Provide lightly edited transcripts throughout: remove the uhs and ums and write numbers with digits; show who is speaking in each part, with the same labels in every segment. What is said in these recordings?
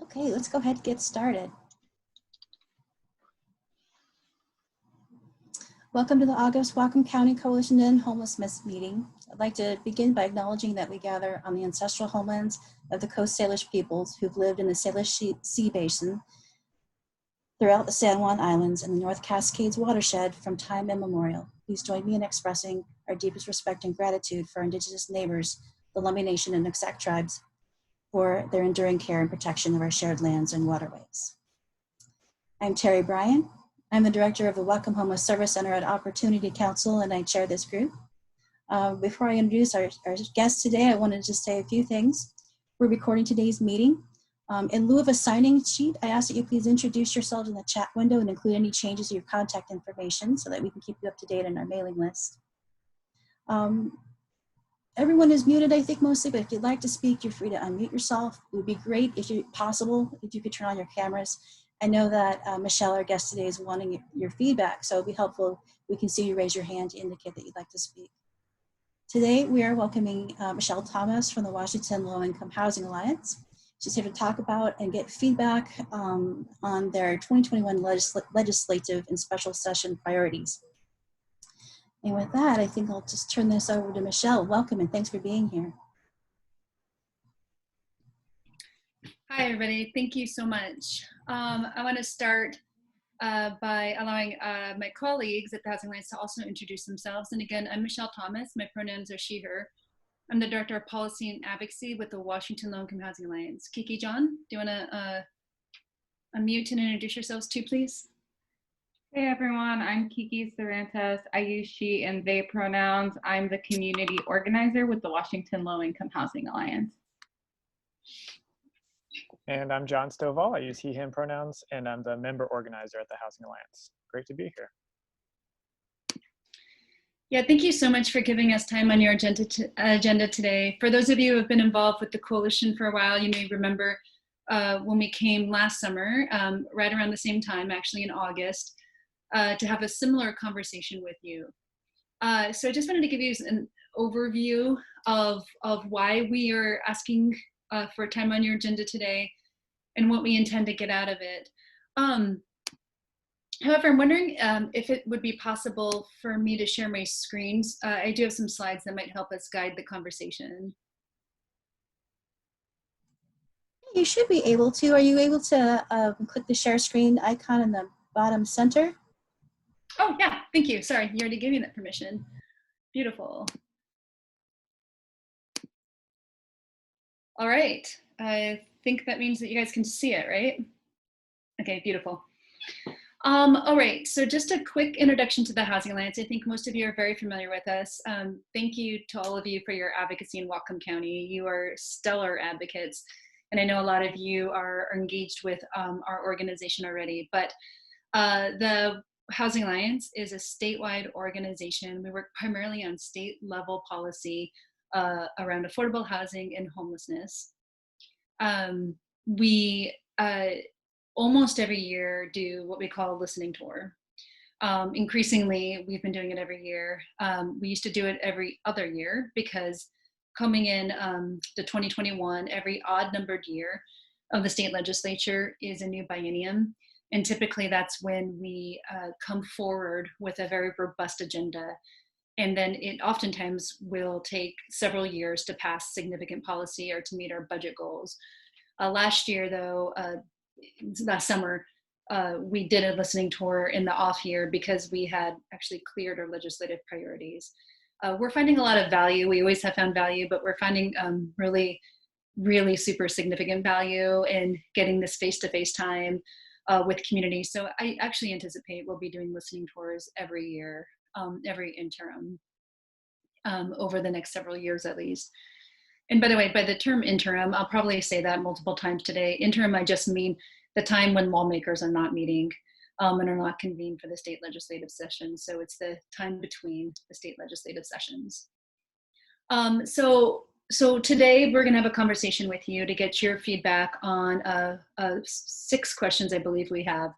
Speaker 1: Okay, let's go ahead and get started. Welcome to the August Whatcom County Coalition to End Homelessness meeting. I'd like to begin by acknowledging that we gather on the ancestral homelands of the Coast Salish peoples who've lived in the Salish Sea Basin throughout the San Juan Islands and the North Cascades watershed from time immemorial. Please join me in expressing our deepest respect and gratitude for our Indigenous neighbors, the Lummi Nation and Nooksack tribes, for their enduring care and protection of our shared lands and waterways. I'm Terry Bryan. I'm the director of the Whatcom Homeless Service Center at Opportunity Council, and I chair this group. Before I introduce our guest today, I wanted to just say a few things. We're recording today's meeting. In lieu of a sign-in sheet, I ask that you please introduce yourselves in the chat window and include any changes to your contact information so that we can keep you up to date on our mailing list. Everyone is muted, I think, mostly, but if you'd like to speak, you're free to unmute yourself. It would be great if possible, if you could turn on your cameras. I know that Michelle, our guest today, is wanting your feedback, so it'd be helpful if we can see you raise your hand to indicate that you'd like to speak. Today, we are welcoming Michele Thomas from the Washington Low Income Housing Alliance. She's here to talk about and get feedback on their 2021 legislative and special session priorities. And with that, I think I'll just turn this over to Michele. Welcome and thanks for being here.
Speaker 2: Hi, everybody. Thank you so much. I want to start by allowing my colleagues at the Housing Alliance to also introduce themselves. And again, I'm Michele Thomas. My pronouns are she, her. I'm the Director of Policy and Advocacy with the Washington Low Income Housing Alliance. Kiki, John, do you want to unmute and introduce yourselves too, please?
Speaker 3: Hey everyone, I'm Kiki Serantes. I use she and they pronouns. I'm the community organizer with the Washington Low Income Housing Alliance.
Speaker 4: And I'm John Stovall. I use he, him pronouns, and I'm the member organizer at the Housing Alliance. Great to be here.
Speaker 2: Yeah, thank you so much for giving us time on your agenda today. For those of you who have been involved with the coalition for a while, you may remember when we came last summer, right around the same time, actually in August, to have a similar conversation with you. So I just wanted to give you an overview of why we are asking for time on your agenda today and what we intend to get out of it. However, I'm wondering if it would be possible for me to share my screens. I do have some slides that might help us guide the conversation.
Speaker 1: You should be able to. Are you able to click the share screen icon in the bottom center?
Speaker 2: Oh yeah, thank you. Sorry, you already gave me that permission. Beautiful. All right, I think that means that you guys can see it, right? Okay, beautiful. All right, so just a quick introduction to the Housing Alliance. I think most of you are very familiar with us. Thank you to all of you for your advocacy in Whatcom County. You are stellar advocates, and I know a lot of you are engaged with our organization already, but the Housing Alliance is a statewide organization. We work primarily on state level policy around affordable housing and homelessness. We almost every year do what we call a listening tour. Increasingly, we've been doing it every year. We used to do it every other year because coming in to 2021, every odd numbered year of the state legislature is a new biennium. And typically that's when we come forward with a very robust agenda. And then it oftentimes will take several years to pass significant policy or to meet our budget goals. Last year though, last summer, we did a listening tour in the off year because we had actually cleared our legislative priorities. We're finding a lot of value. We always have found value, but we're finding really super significant value in getting this face-to-face time with community. So I actually anticipate we'll be doing listening tours every year, every interim, over the next several years at least. And by the way, by the term interim, I'll probably say that multiple times today. Interim, I just mean the time when lawmakers are not meeting and are not convened for the state legislative session. So it's the time between the state legislative sessions. So today we're gonna have a conversation with you to get your feedback on 6 questions I believe we have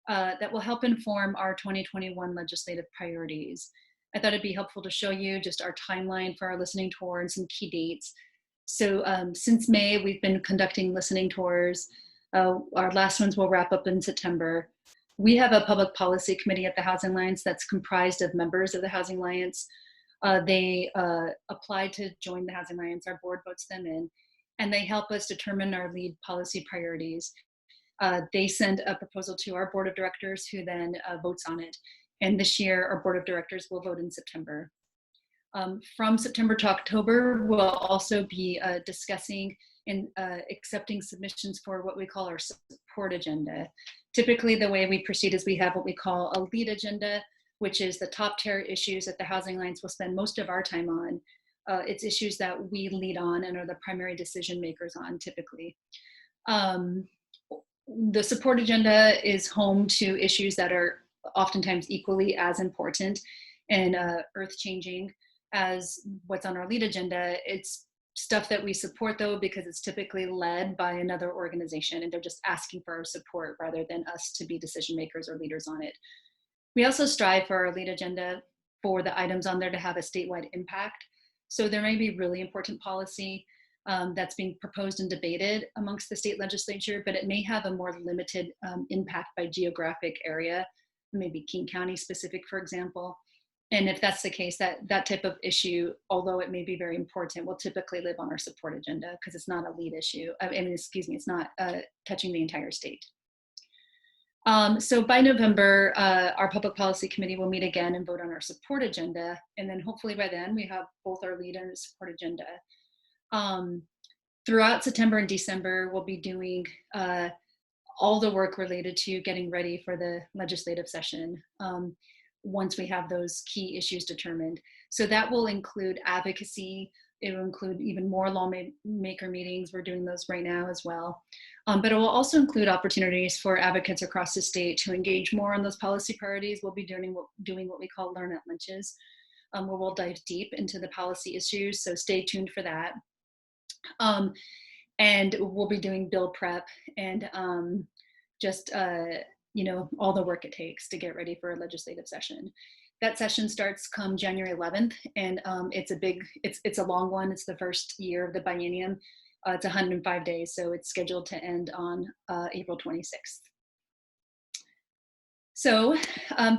Speaker 2: that will help inform our 2021 legislative priorities. I thought it'd be helpful to show you just our timeline for our listening tour and some key dates So since May, we've been conducting listening tours. Our last ones will wrap up in September. We have a public policy committee at the Housing Alliance that's comprised of members of the Housing Alliance. They apply to join the Housing Alliance. Our board votes them in, and they help us determine our lead policy priorities. They send a proposal to our board of directors, who then votes on it. And this year, our board of directors will vote in September. From September to October, we'll also be discussing and accepting submissions for what we call our support agenda. Typically, the way we proceed is we have what we call a lead agenda, which is the top tier issues that the Housing Alliance will spend most of our time on. It's issues that we lead on and are the primary decision makers on typically. The support agenda is home to issues that are oftentimes equally as important and earth-changing as what's on our lead agenda. It's stuff that we support, though, because it's typically led by another organization and they're just asking for our support rather than us to be decision makers or leaders on it. We also strive for our lead agenda for the items on there to have a statewide impact. So there may be really important policy that's being proposed and debated amongst the state legislature, but it may have a more limited impact by geographic area, maybe King County specific, for example. And if that's the case, that type of issue, although it may be very important, will typically live on our support agenda because it's not a lead issue. It's not touching the entire state. So by November, our public policy committee will meet again and vote on our support agenda. And then hopefully by then we have both our lead and support agenda. Throughout September and December, we'll be doing all the work related to getting ready for the legislative session once we have those key issues determined. So that will include advocacy. It will include even more lawmaker meetings. We're doing those right now as well. But it will also include opportunities for advocates across the state to engage more on those policy priorities. We'll be doing what we call Learn at Lunches, where we'll dive deep into the policy issues. So stay tuned for that. And we'll be doing bill prep and all the work it takes to get ready for a legislative session. That session starts come January 11th, and it's a long one. It's the first year of the biennium. It's 105 days, so it's scheduled to end on April 26th. So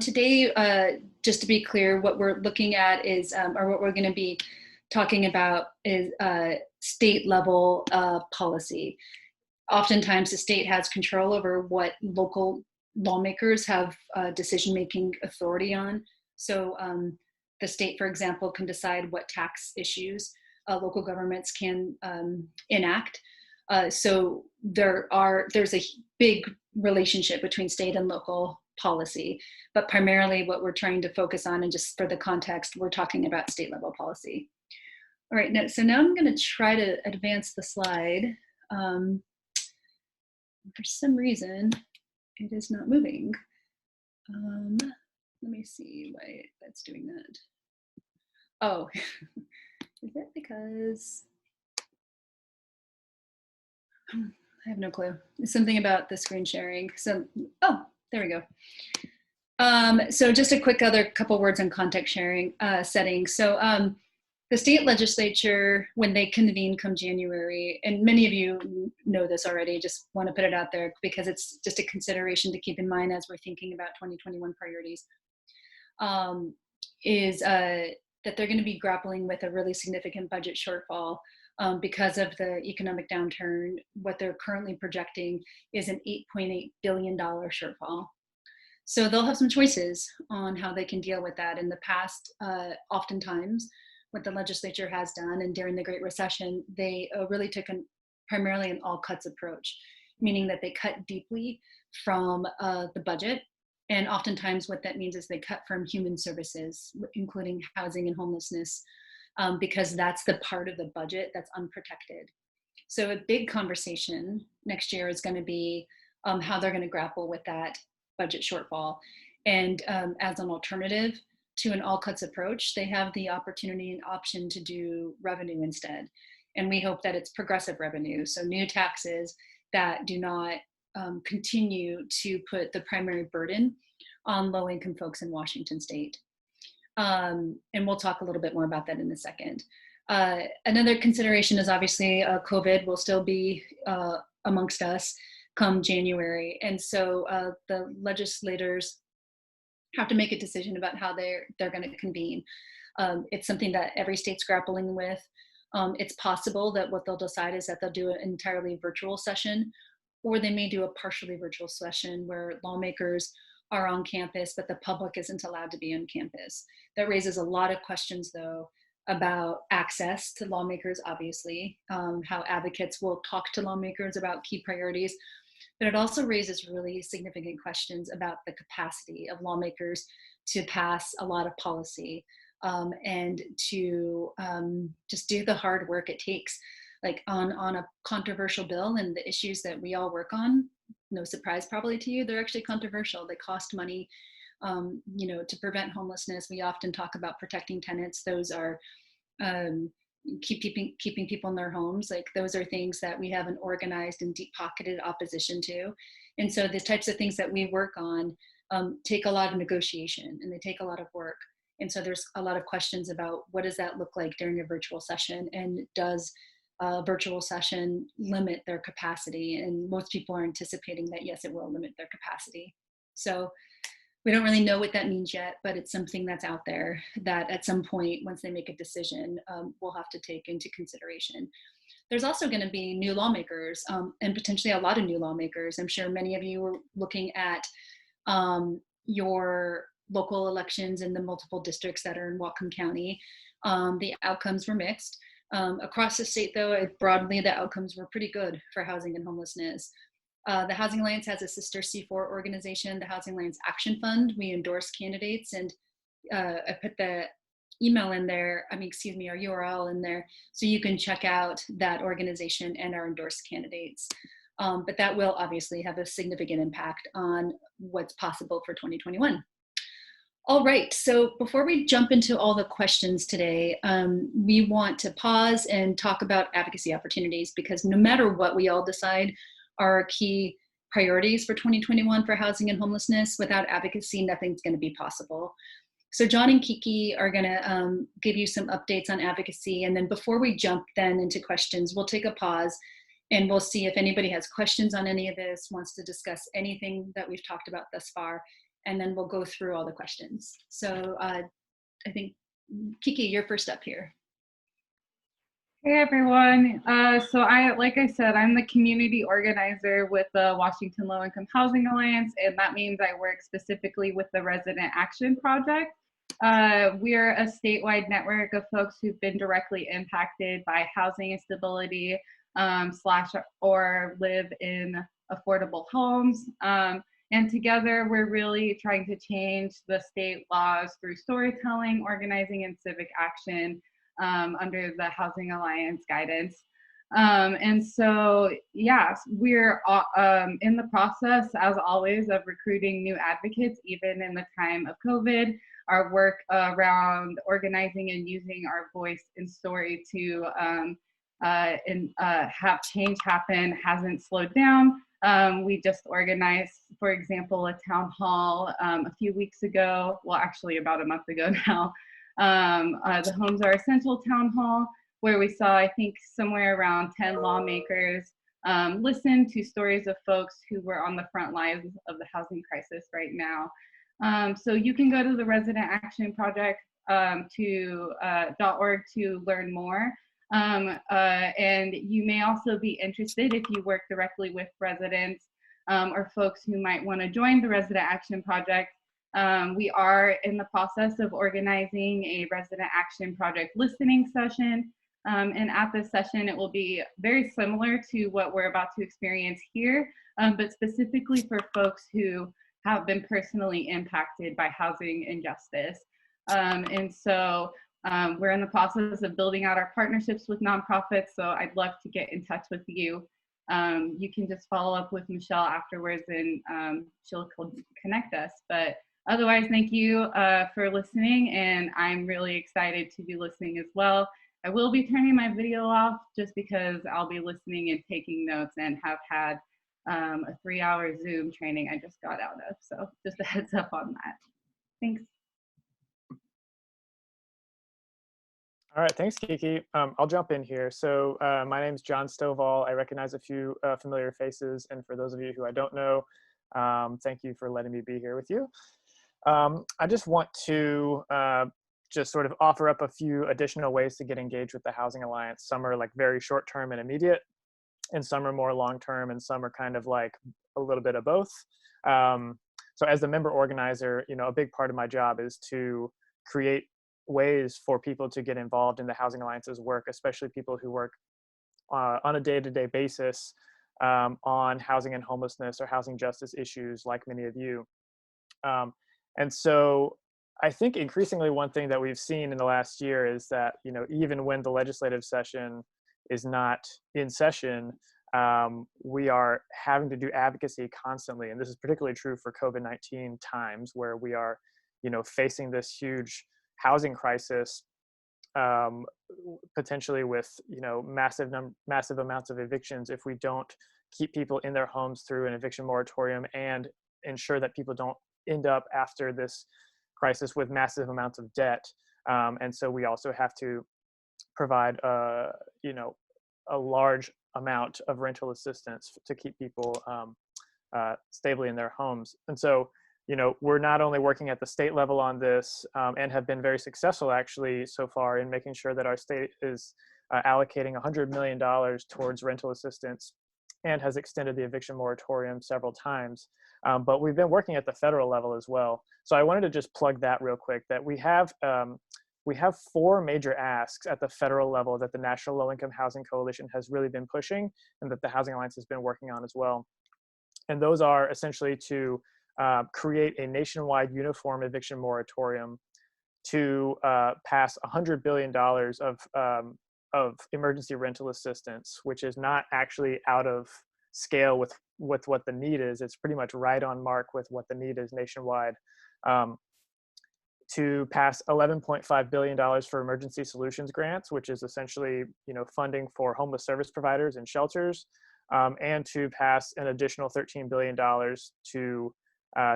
Speaker 2: today, just to be clear, what we're looking at is, or what we're going to be talking about is state level policy. Oftentimes the state has control over what local lawmakers have decision-making authority on. So the state, for example, can decide what tax issues local governments can enact. So there's a big relationship between state and local policy, but primarily what we're trying to focus on, and just for the context, we're talking about state level policy. All right, so now I'm going to try to advance the slide. For some reason, it is not moving. Let me see why that's doing that. Oh, is that because, I have no clue. It's something about the screen sharing. So, oh, there we go. So just a quick other couple words on context sharing settings. So the state legislature, when they convene come January, and many of you know this already, just want to put it out there because it's just a consideration to keep in mind as we're thinking about 2021 priorities, is that they're going to be grappling with a really significant budget shortfall because of the economic downturn. What they're currently projecting is an $8.8 billion shortfall. So they'll have some choices on how they can deal with that. In the past, oftentimes, what the legislature has done, and during the Great Recession, they really took primarily an all cuts approach, meaning that they cut deeply from the budget. And oftentimes what that means is they cut from human services, including housing and homelessness, because that's the part of the budget that's unprotected. So a big conversation next year is going to be how they're going to grapple with that budget shortfall. And as an alternative to an all cuts approach, they have the opportunity and option to do revenue instead. And we hope that it's progressive revenue. So new taxes that do not continue to put the primary burden on low income folks in Washington state. And we'll talk a little bit more about that in a second. Another consideration is obviously COVID will still be amongst us come January. And so the legislators have to make a decision about how they're going to convene. It's something that every state's grappling with. It's possible that what they'll decide is that they'll do an entirely virtual session, or they may do a partially virtual session where lawmakers are on campus, but the public isn't allowed to be on campus. That raises a lot of questions, though, about access to lawmakers, obviously, how advocates will talk to lawmakers about key priorities, but it also raises really significant questions about the capacity of lawmakers to pass a lot of policy and to just do the hard work it takes. Like on a controversial bill and the issues that we all work on, no surprise probably to you, they're actually controversial. They cost money. You know, to prevent homelessness, we often talk about protecting tenants. Those are keeping people in their homes. Like those are things that we have an organized and deep-pocketed opposition to. And so the types of things that we work on take a lot of negotiation and they take a lot of work. And so there's a lot of questions about what does that look like during a virtual session, and does a virtual session limit their capacity? And most people are anticipating that yes, it will limit their capacity. So we don't really know what that means yet, but it's something that's out there that at some point, once they make a decision, we'll have to take into consideration. There's also going to be new lawmakers and potentially a lot of new lawmakers. I'm sure many of you were looking at your local elections in the multiple districts that are in Whatcom County. The outcomes were mixed. Across the state, though, broadly, the outcomes were pretty good for housing and homelessness. The Housing Alliance has a sister C4 organization, the Housing Alliance Action Fund. We endorse candidates, and I put the email in there, our URL in there, so you can check out that organization and our endorsed candidates. But that will obviously have a significant impact on what's possible for 2021. All right, so before we jump into all the questions today, we want to pause and talk about advocacy opportunities, because no matter what we all decide are key priorities for 2021 for housing and homelessness, without advocacy, nothing's going to be possible. So John and Kiki are going to give you some updates on advocacy. And then before we jump then into questions, we'll take a pause and we'll see if anybody has questions on any of this, wants to discuss anything that we've talked about thus far, and then we'll go through all the questions. So I think, Kiki, you're first up here.
Speaker 3: Hey everyone. Like I said, I'm the community organizer with the Washington Low Income Housing Alliance, and that means I work specifically with the Resident Action Project. We're a statewide network of folks who've been directly impacted by housing instability or live in affordable homes. And together, we're really trying to change the state laws through storytelling, organizing, and civic action under the Housing Alliance guidance. And so, yes, we're in the process, as always, of recruiting new advocates, even in the time of COVID. Our work around organizing and using our voice and story to have change happen hasn't slowed down. We just organized, for example, a town hall a few weeks ago, well, actually about a month ago now, the Homes Are Essential Town Hall, where we saw, I think, somewhere around 10 lawmakers listen to stories of folks who were on the front lines of the housing crisis right now. So you can go to the Resident Action Project .org to learn more. And you may also be interested, if you work directly with residents or folks who might want to join the Resident Action Project. We are in the process of organizing a Resident Action Project listening session. And at this session, it will be very similar to what we're about to experience here, but specifically for folks who have been personally impacted by housing injustice. And so we're in the process of building out our partnerships with nonprofits, so I'd love to get in touch with you. You can just follow up with Michelle afterwards and she'll connect us. But otherwise, thank you for listening, and I'm really excited to be listening as well. I will be turning my video off just because I'll be listening and taking notes and have had a 3-hour Zoom training I just got out of. So just a heads up on that. Thanks.
Speaker 4: All right, thanks, Kiki. I'll jump in here. So my name's John Stovall. I recognize a few familiar faces, and for those of you who I don't know, thank you for letting me be here with you. I just want to just sort of offer up a few additional ways to get engaged with the Housing Alliance. Some are like very short-term and immediate, and some are more long-term, and some are kind of like a little bit of both. So as the member organizer, a big part of my job is to create ways for people to get involved in the Housing Alliance's work, especially people who work on a day-to-day basis on housing and homelessness or housing justice issues, like many of you. And so I think increasingly one thing that we've seen in the last year is that, even when the legislative session is not in session, we are having to do advocacy constantly. And this is particularly true for COVID-19 times, where we are, facing this huge housing crisis, potentially with, massive amounts of evictions if we don't keep people in their homes through an eviction moratorium and ensure that people don't end up after this crisis with massive amounts of debt. And so we also have to provide, a large amount of rental assistance to keep people stably in their homes. And so, we're not only working at the state level on this, and have been very successful actually so far in making sure that our state is allocating $100 million towards rental assistance and has extended the eviction moratorium several times. But we've been working at the federal level as well. So I wanted to just plug that real quick, that we have 4 major asks at the federal level that the National Low-Income Housing Coalition has really been pushing, and that the Housing Alliance has been working on as well. And those are essentially to create a nationwide uniform eviction moratorium, to pass $100 billion of emergency rental assistance, which is not actually out of scale with what the need is. It's pretty much right on mark with what the need is nationwide. To pass $11.5 billion for emergency solutions grants, which is essentially, funding for homeless service providers and shelters, and to pass an additional $13 billion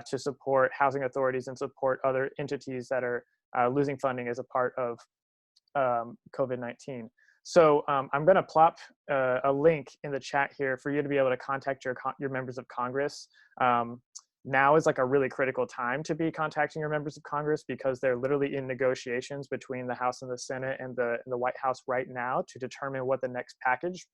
Speaker 4: to support housing authorities and support other entities that are losing funding as a part of COVID-19. So I'm going to plop a link in the chat here for you to be able to contact your members of Congress. Now is like a really critical time to be contacting your members of Congress, because they're literally in negotiations between the House and the Senate and the White House right now to determine what the next package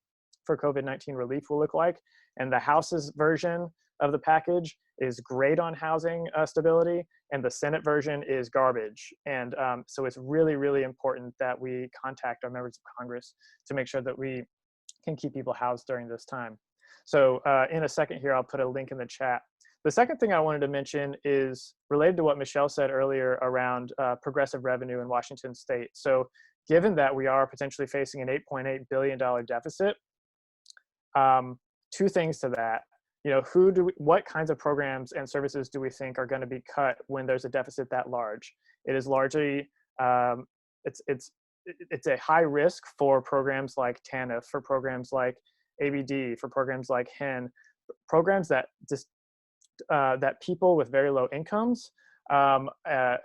Speaker 4: for COVID-19 relief will look like. And the House's version of the package is great on housing stability, and the Senate version is garbage. And so it's really, really important that we contact our members of Congress to make sure that we can keep people housed during this time. So in a second here, I'll put a link in the chat. The second thing I wanted to mention is related to what Michele said earlier around progressive revenue in Washington state. So given that we are potentially facing an $8.8 billion deficit, 2 things to that. What kinds of programs and services do we think are going to be cut when there's a deficit that large? It is largely, it's a high risk for programs like TANF, for programs like ABD, for programs like HEN, programs that just that people with very low incomes,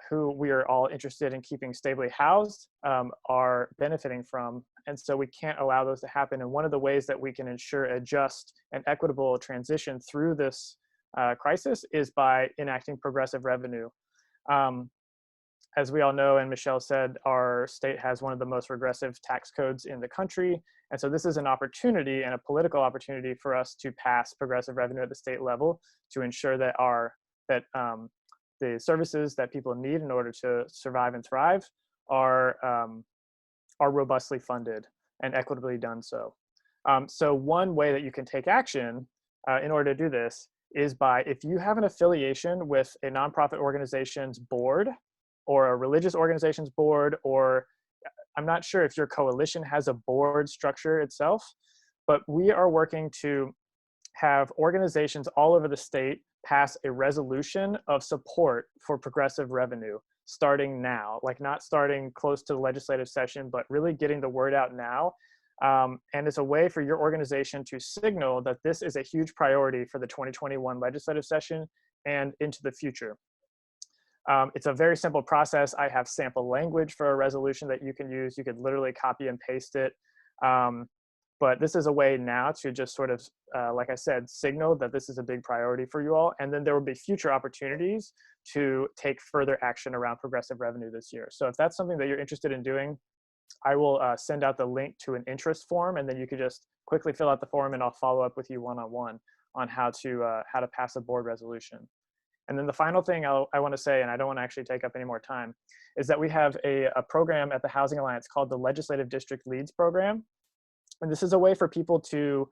Speaker 4: who we are all interested in keeping stably housed, are benefiting from. And so we can't allow those to happen. And one of the ways that we can ensure a just and equitable transition through this crisis is by enacting progressive revenue. As we all know, and Michele said, our state has one of the most regressive tax codes in the country. And so this is an opportunity, and a political opportunity, for us to pass progressive revenue at the state level to ensure that the services that people need in order to survive and thrive are robustly funded and equitably done so. So one way that you can take action in order to do this is by, if you have an affiliation with a nonprofit organization's board or a religious organization's board, or I'm not sure if your coalition has a board structure itself, but we are working to have organizations all over the state pass a resolution of support for progressive revenue starting now, like not starting close to the legislative session, but really getting the word out now. And it's a way for your organization to signal that this is a huge priority for the 2021 legislative session and into the future. It's a very simple process. I have sample language for a resolution that you can use. You could literally copy and paste it. But this is a way now to just sort of, like I said, signal that this is a big priority for you all. And then there will be future opportunities to take further action around progressive revenue this year. So if that's something that you're interested in doing, I will send out the link to an interest form, and then you could just quickly fill out the form, and I'll follow up with you one-on-one on how to pass a board resolution. And then the final thing I want to say, and I don't want to actually take up any more time, is that we have a program at the Housing Alliance called the Legislative District Leads Program. And this is a way for people to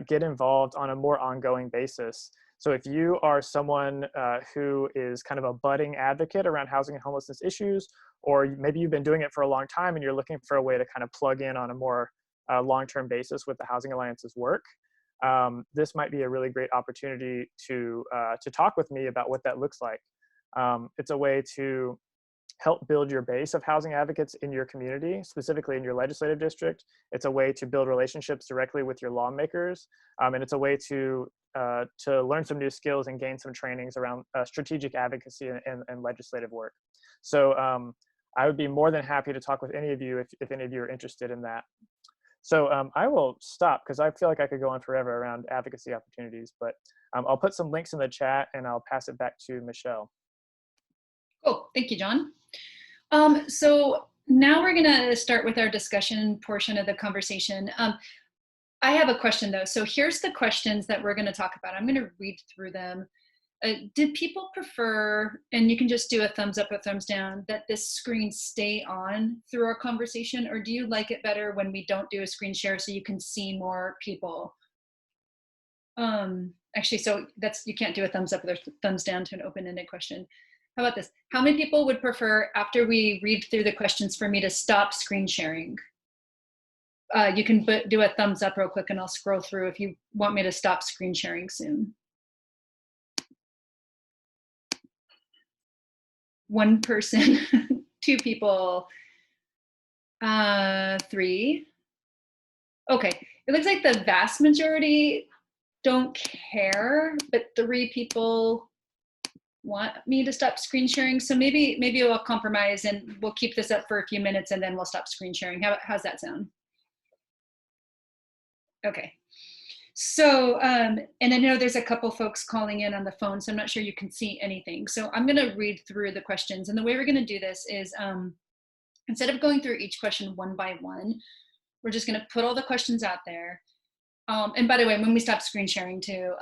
Speaker 4: get involved on a more ongoing basis. So if you are someone who is kind of a budding advocate around housing and homelessness issues, or maybe you've been doing it for a long time and you're looking for a way to kind of plug in on a more long-term basis with the Housing Alliance's work, this might be a really great opportunity to talk with me about what that looks like. It's a way to help build your base of housing advocates in your community, specifically in your legislative district. It's a way to build relationships directly with your lawmakers. And it's a way to learn some new skills and gain some trainings around strategic advocacy and legislative work. So I would be more than happy to talk with any of you if any of you are interested in that. So I will stop because I feel like I could go on forever around advocacy opportunities, but I'll put some links in the chat and I'll pass it back to Michelle.
Speaker 2: Cool, thank you, John. So now we're gonna start with our discussion portion of the conversation. I have a question though. So here's the questions that we're gonna talk about. I'm gonna read through them. Did people prefer, and you can just do a thumbs up or thumbs down, that this screen stay on through our conversation, or do you like it better when we don't do a screen share so you can see more people? Actually, so you can't do a thumbs up or thumbs down to an open-ended question. How about this? How many people would prefer, after we read through the questions, for me to stop screen sharing? You can do a thumbs up real quick and I'll scroll through if you want me to stop screen sharing soon. One person, two people, three. Okay, it looks like the vast majority don't care, but 3 people want me to stop screen sharing. So maybe we'll compromise and we'll keep this up for a few minutes and then we'll stop screen sharing. How's that sound? Okay. So, and I know there's a couple folks calling in on the phone, so I'm not sure you can see anything. So I'm gonna read through the questions. And the way we're gonna do this is, instead of going through each question one by one, we're just gonna put all the questions out there. And by the way, when we stop screen sharing too,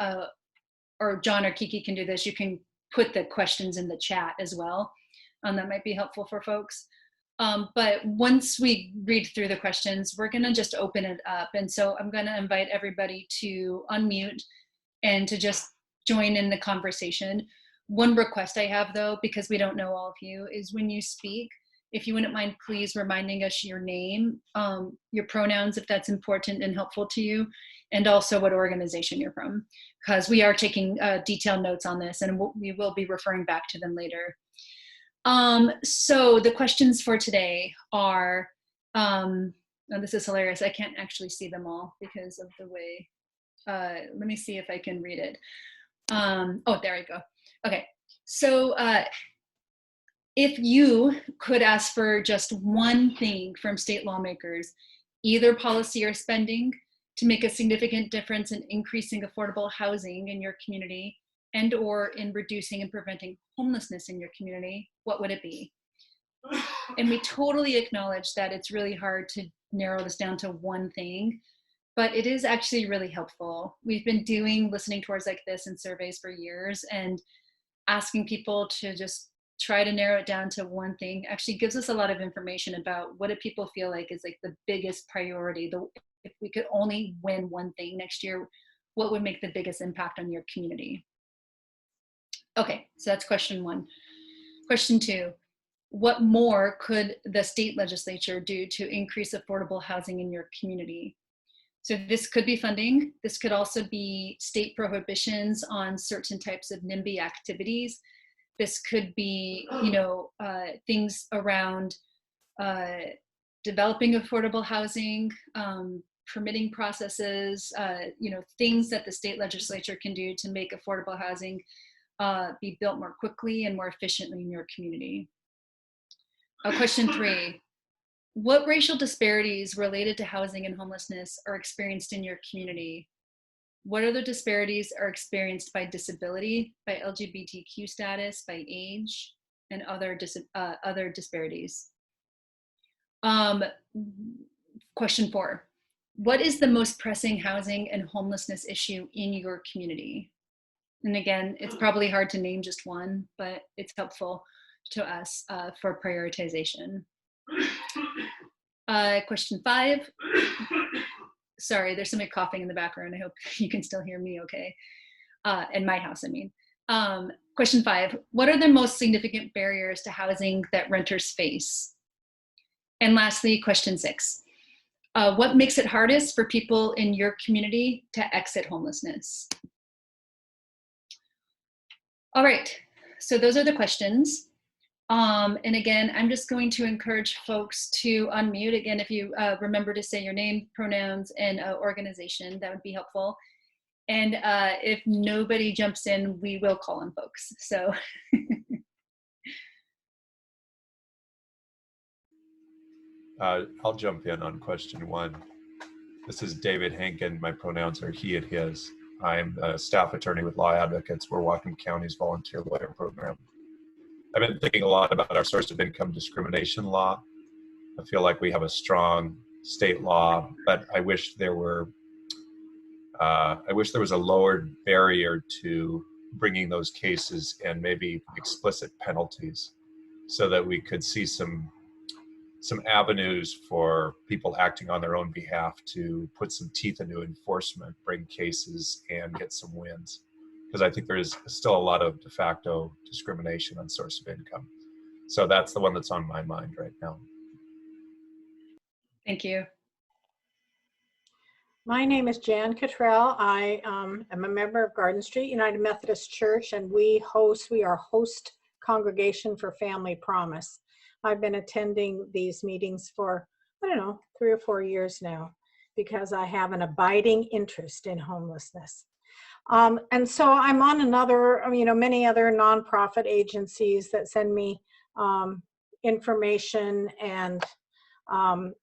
Speaker 2: or John or Kiki can do this, you can put the questions in the chat as well. That might be helpful for folks. But once we read through the questions, we're gonna just open it up. And so I'm gonna invite everybody to unmute and to just join in the conversation. One request I have though, because we don't know all of you, is when you speak, if you wouldn't mind please reminding us your name, your pronouns if that's important and helpful to you, and also what organization you're from, because we are taking detailed notes on this and we will be referring back to them later. So the questions for today are, oh, this is hilarious. I can't actually see them all because of the way, let me see if I can read it. Oh, there we go. Okay. So, if you could ask for just one thing from state lawmakers, either policy or spending, to make a significant difference in increasing affordable housing in your community and or in reducing and preventing homelessness in your community, what would it be? And we totally acknowledge that it's really hard to narrow this down to one thing, but it is actually really helpful. We've been doing listening tours like this and surveys for years, and asking people to just try to narrow it down to one thing actually gives us a lot of information about what do people feel like is like the biggest priority. If we could only win one thing next year, what would make the biggest impact on your community? Okay, so that's question one. Question two, what more could the state legislature do to increase affordable housing in your community? So this could be funding. This could also be state prohibitions on certain types of NIMBY activities. This could be, you know, things around developing affordable housing, permitting processes, you know, things that the state legislature can do to make affordable housing be built more quickly and more efficiently in your community? Question 3, what racial disparities related to housing and homelessness are experienced in your community? What other disparities are experienced by disability, by LGBTQ status, by age, and other disparities? Question 4, what is the most pressing housing and homelessness issue in your community? And again, it's probably hard to name just one, but it's helpful to us for prioritization. Question 5. Sorry, there's somebody coughing in the background. I hope you can still hear me okay. In my house, I mean. Question 5, what are the most significant barriers to housing that renters face? And lastly, question 6, what makes it hardest for people in your community to exit homelessness? All right, so those are the questions. And again, I'm just going to encourage folks to unmute. Again, if you remember to say your name, pronouns, and organization, that would be helpful. And if nobody jumps in, we will call on folks. So.
Speaker 5: I'll jump in on question 1. This is David Hankin. My pronouns are he and his. I'm a staff attorney with Law Advocates. We're Whatcom County's volunteer lawyer program. I've been thinking a lot about our source of income discrimination law. I feel like we have a strong state law, but I wish there was a lowered barrier to bringing those cases and maybe explicit penalties, so that we could see some avenues for people acting on their own behalf to put some teeth into enforcement, bring cases, and get some wins. Because I think there is still a lot of de facto discrimination on source of income. So that's the one that's on my mind right now.
Speaker 2: Thank you.
Speaker 6: My name is Jan Cottrell. I am a member of Garden Street United Methodist Church, and we are host congregation for Family Promise. I've been attending these meetings for, 3 or 4 years now, because I have an abiding interest in homelessness. And so I'm on many other nonprofit agencies that send me information and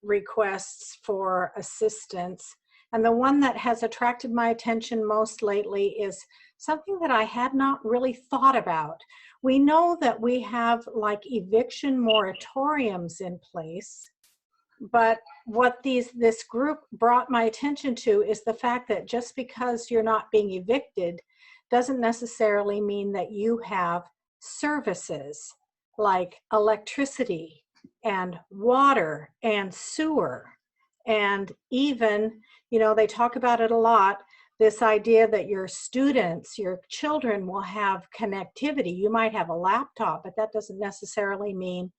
Speaker 6: requests for assistance. And the one that has attracted my attention most lately is something that I had not really thought about. We know that we have like eviction moratoriums in place, but what this group brought my attention to is the fact that just because you're not being evicted doesn't necessarily mean that you have services like electricity and water and sewer. And even, they talk about it a lot, this idea that your students, your children will have connectivity. You might have a laptop, but that doesn't necessarily mean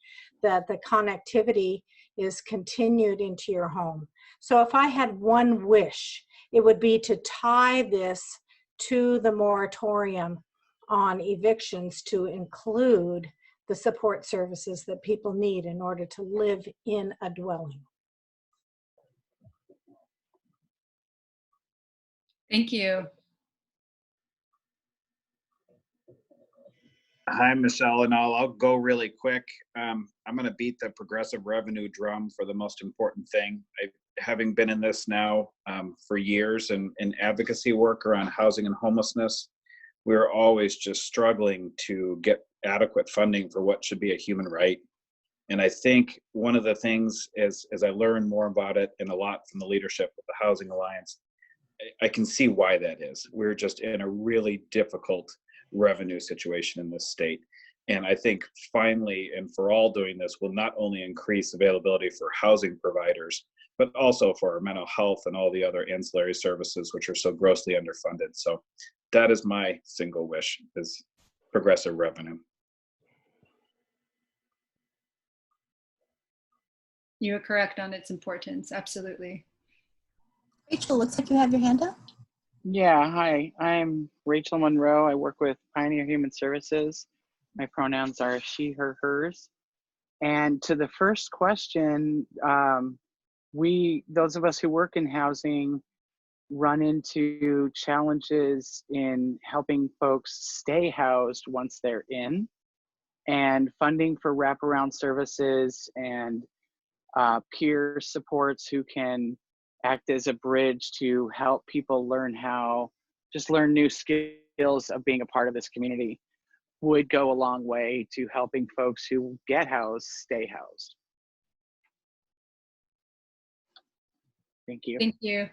Speaker 6: that the connectivity is continued into your home. So if I had one wish, it would be to tie this to the moratorium on evictions to include the support services that people need in order to live in a dwelling.
Speaker 2: Thank you.
Speaker 7: Hi, Michelle, and I'll go really quick. I'm going to beat the progressive revenue drum for the most important thing. Having been in this now for years and in advocacy work around housing and homelessness, we're always just struggling to get adequate funding for what should be a human right. And I think one of the things, as I learn more about it and a lot from the leadership of the Housing Alliance, I can see why that is. We're just in a really difficult revenue situation in this state. And I think finally, and for all doing this, will not only increase availability for housing providers, but also for our mental health and all the other ancillary services, which are so grossly underfunded. So that is my single wish, is progressive revenue.
Speaker 2: You are correct on its importance, absolutely.
Speaker 1: Rachel, looks like you have your hand up.
Speaker 8: Yeah, hi, I'm Rachel Monroe. I work with Pioneer Human Services. My pronouns are she, her, hers. And to the first question, those of us who work in housing, run into challenges in helping folks stay housed once they're in, and funding for wraparound services and peer supports who can act as a bridge to help people learn new skills of being a part of this community would go a long way to helping folks who get housed stay housed. Thank you.
Speaker 2: Thank you.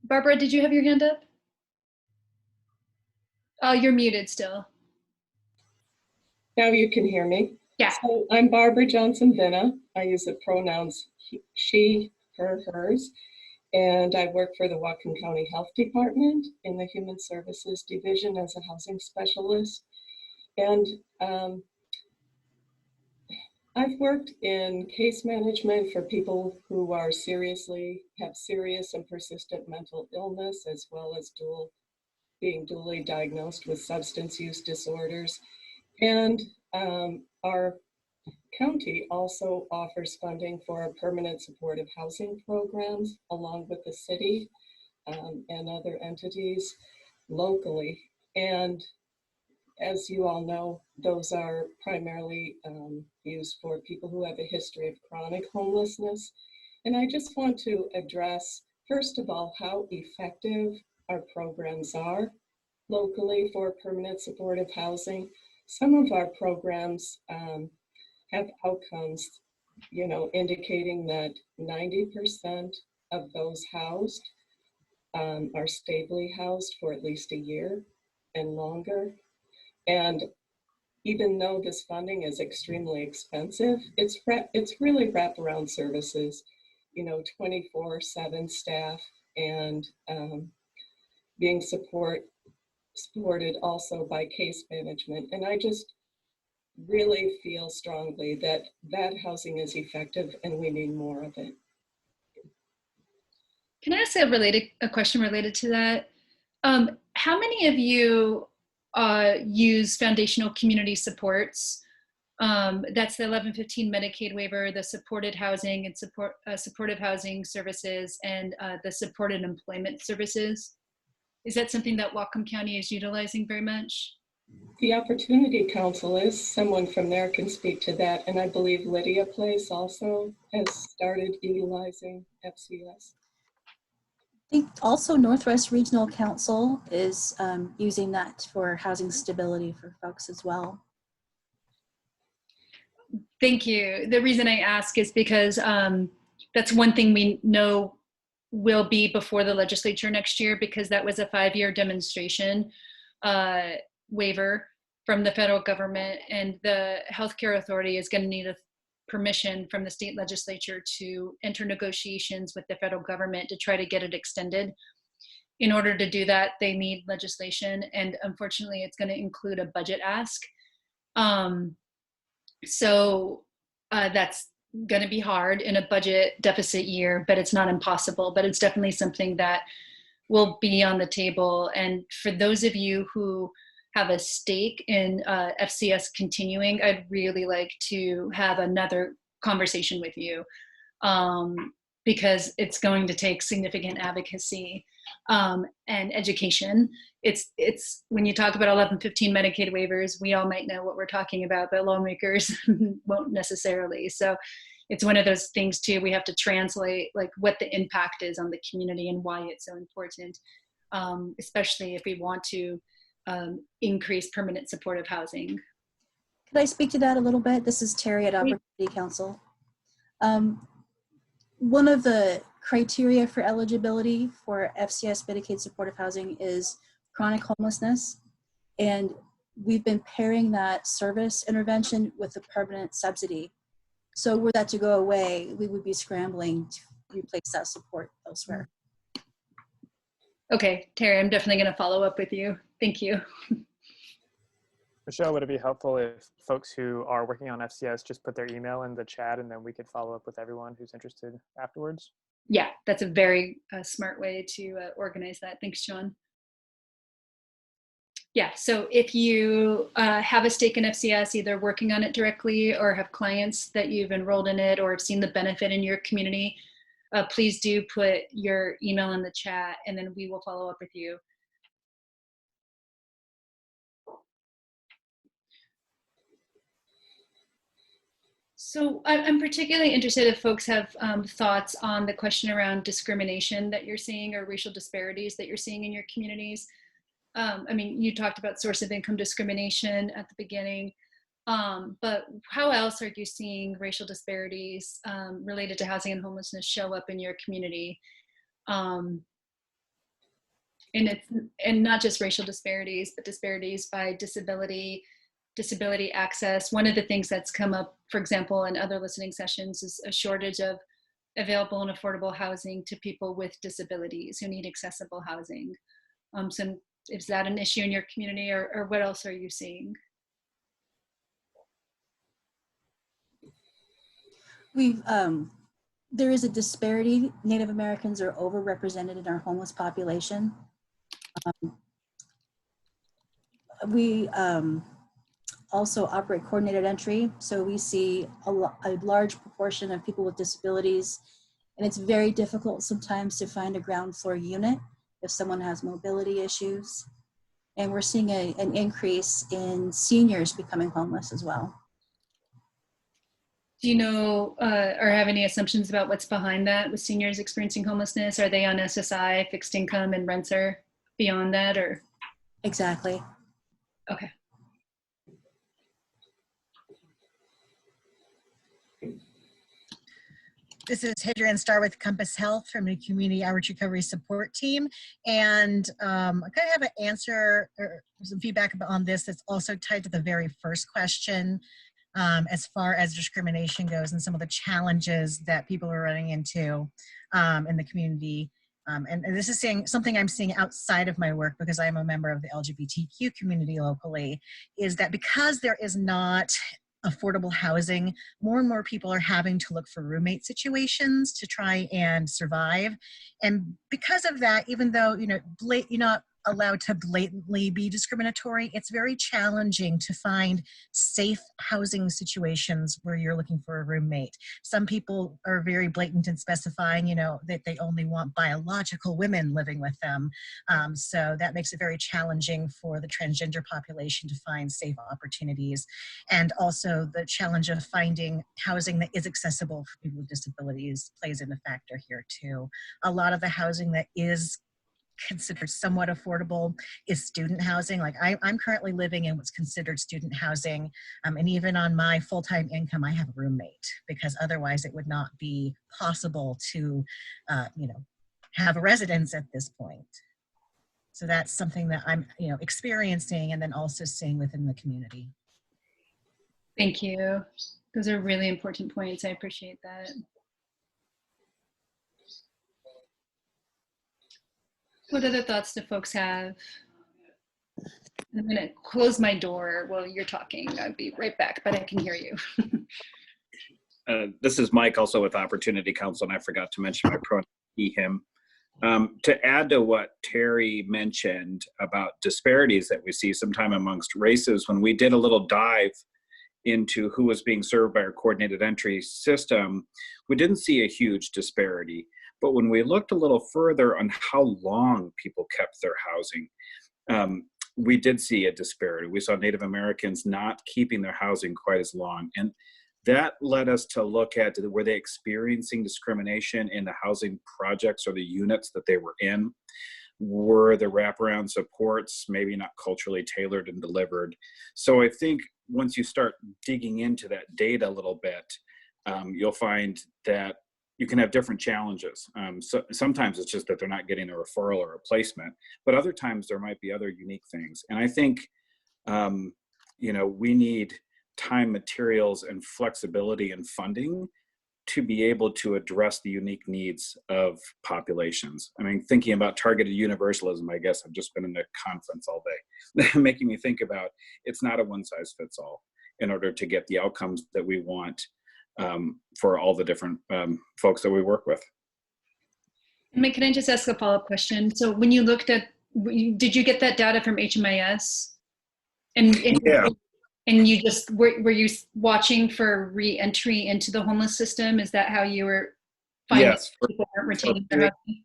Speaker 2: Barbara, did you have your hand up? Oh, you're muted still.
Speaker 9: Now you can hear me.
Speaker 2: Yeah.
Speaker 9: So I'm Barbara Johnson-Vinna. I use the pronouns she, her, hers, and I work for the Whatcom County Health Department in the Human Services Division as a housing specialist. And I've worked in case management for people who are have serious and persistent mental illness, as well as being dually diagnosed with substance use disorders. And our county also offers funding for permanent supportive housing programs along with the city and other entities locally. And as you all know, those are primarily used for people who have a history of chronic homelessness. And I just want to address, first of all, how effective our programs are locally for permanent supportive housing. Some of our programs have outcomes, indicating that 90% of those housed are stably housed for at least a year and longer. And even though this funding is extremely expensive, it's really wraparound services, 24/7 staff, and being supported also by case management. And I just really feel strongly that housing is effective and we need more of it.
Speaker 2: Can I ask a question related to that? How many of you use foundational community supports? That's the 1115 Medicaid waiver, the supported housing and supportive housing services, and the supported employment services. Is that something that Whatcom County is utilizing very much?
Speaker 9: The Opportunity Council is, someone from there can speak to that. And I believe Lydia Place also has started utilizing FCS.
Speaker 1: I think also Northwest Regional Council is using that for housing stability for folks as well.
Speaker 2: Thank you. The reason I ask is because that's one thing we know will be before the legislature next year, because that was a 5-year demonstration waiver from the federal government, and the healthcare authority is going to need a permission from the state legislature to enter negotiations with the federal government to try to get it extended. In order to do that, they need legislation, and unfortunately it's going to include a budget ask. So that's going to be hard in a budget deficit year, but it's not impossible. But it's definitely something that will be on the table. And for those of you who have a stake in FCS continuing, I'd really like to have another conversation with you, because it's going to take significant advocacy and education. It's when you talk about 1115 Medicaid waivers, we all might know what we're talking about, but lawmakers won't necessarily. So it's one of those things too, we have to translate like what the impact is on the community and why it's so important, especially if we want to increase permanent supportive housing.
Speaker 1: Could I speak to that a little bit? This is Terry at Opportunity Council. One of the criteria for eligibility for FCS Medicaid supportive housing is chronic homelessness. And we've been pairing that service intervention with a permanent subsidy. So were that to go away, we would be scrambling to replace that support elsewhere.
Speaker 2: Okay, Terry, I'm definitely going to follow up with you. Thank you.
Speaker 4: Michelle, would it be helpful if folks who are working on FCS just put their email in the chat, and then we could follow up with everyone who's interested afterwards?
Speaker 2: Yeah, that's a very smart way to organize that. Thanks, Sean. Yeah, so if you have a stake in FCS, either working on it directly or have clients that you've enrolled in it or have seen the benefit in your community, please do put your email in the chat and then we will follow up with you. So I'm particularly interested if folks have thoughts on the question around discrimination that you're seeing or racial disparities that you're seeing in your communities. I mean, you talked about source of income discrimination at the beginning, but how else are you seeing racial disparities related to housing and homelessness show up in your community? And not just racial disparities, but disparities by disability access. One of the things that's come up, for example, in other listening sessions is a shortage of available and affordable housing to people with disabilities who need accessible housing. So is that an issue in your community, or what else are you seeing?
Speaker 1: There is a disparity. Native Americans are overrepresented in our homeless population. We also operate coordinated entry, so we see a large proportion of people with disabilities, and it's very difficult sometimes to find a ground floor unit if someone has mobility issues. And we're seeing an increase in seniors becoming homeless as well.
Speaker 2: Do you know or have any assumptions about what's behind that with seniors experiencing homelessness? Are they on SSI, fixed income, and rents are beyond that, or?
Speaker 1: Exactly.
Speaker 2: Okay.
Speaker 10: This is Hadrian Starr with Compass Health from the Community Outreach Recovery Support Team. And I kind of have an answer or some feedback on this that's also tied to the very first question as far as discrimination goes and some of the challenges that people are running into in the community. And this is something I'm seeing outside of my work because I'm a member of the LGBTQ community locally, is that because there is not affordable housing, more and more people are having to look for roommate situations to try and survive. And because of that, even though you're not allowed to blatantly be discriminatory, it's very challenging to find safe housing situations where you're looking for a roommate. Some people are very blatant in specifying, that they only want biological women living with them. So that makes it very challenging for the transgender population to find safe opportunities. And also the challenge of finding housing that is accessible for people with disabilities plays in a factor here too. A lot of the housing that is considered somewhat affordable is student housing. Like I'm currently living in what's considered student housing, and even on my full-time income I have a roommate, because otherwise it would not be possible to have a residence at this point. So that's something that I'm experiencing and then also seeing within the community.
Speaker 2: Thank you. Those are really important points. I appreciate that. What other thoughts do folks have? I'm going to close my door while you're talking. I'll be right back, but I can hear you.
Speaker 7: This is Mike, also with Opportunity Council, and I forgot to mention my pronoun, he, him. To add to what Terry mentioned about disparities that we see sometime amongst races, when we did a little dive into who was being served by our coordinated entry system, we didn't see a huge disparity. But when we looked a little further on how long people kept their housing, we did see a disparity. We saw Native Americans not keeping their housing quite as long. And that led us to look at, were they experiencing discrimination in the housing projects or the units that they were in? Were the wraparound supports maybe not culturally tailored and delivered? So I think once you start digging into that data a little bit, you'll find that you can have different challenges. So sometimes it's just that they're not getting a referral or a placement, but other times there might be other unique things. And I think, we need time, materials, and flexibility and funding to be able to address the unique needs of populations. I mean, thinking about targeted universalism, I guess I've just been in a conference all day, making me think about it's not a one size fits all in order to get the outcomes that we want for all the different folks that we work with.
Speaker 2: Mike, can I just ask a follow-up question? So when you looked at did you get that data from HMIS? And
Speaker 7: Yeah.
Speaker 2: And you just were you watching for re-entry into the homeless system? Is that how you were finding
Speaker 7: Yes.
Speaker 2: people weren't retaining their housing?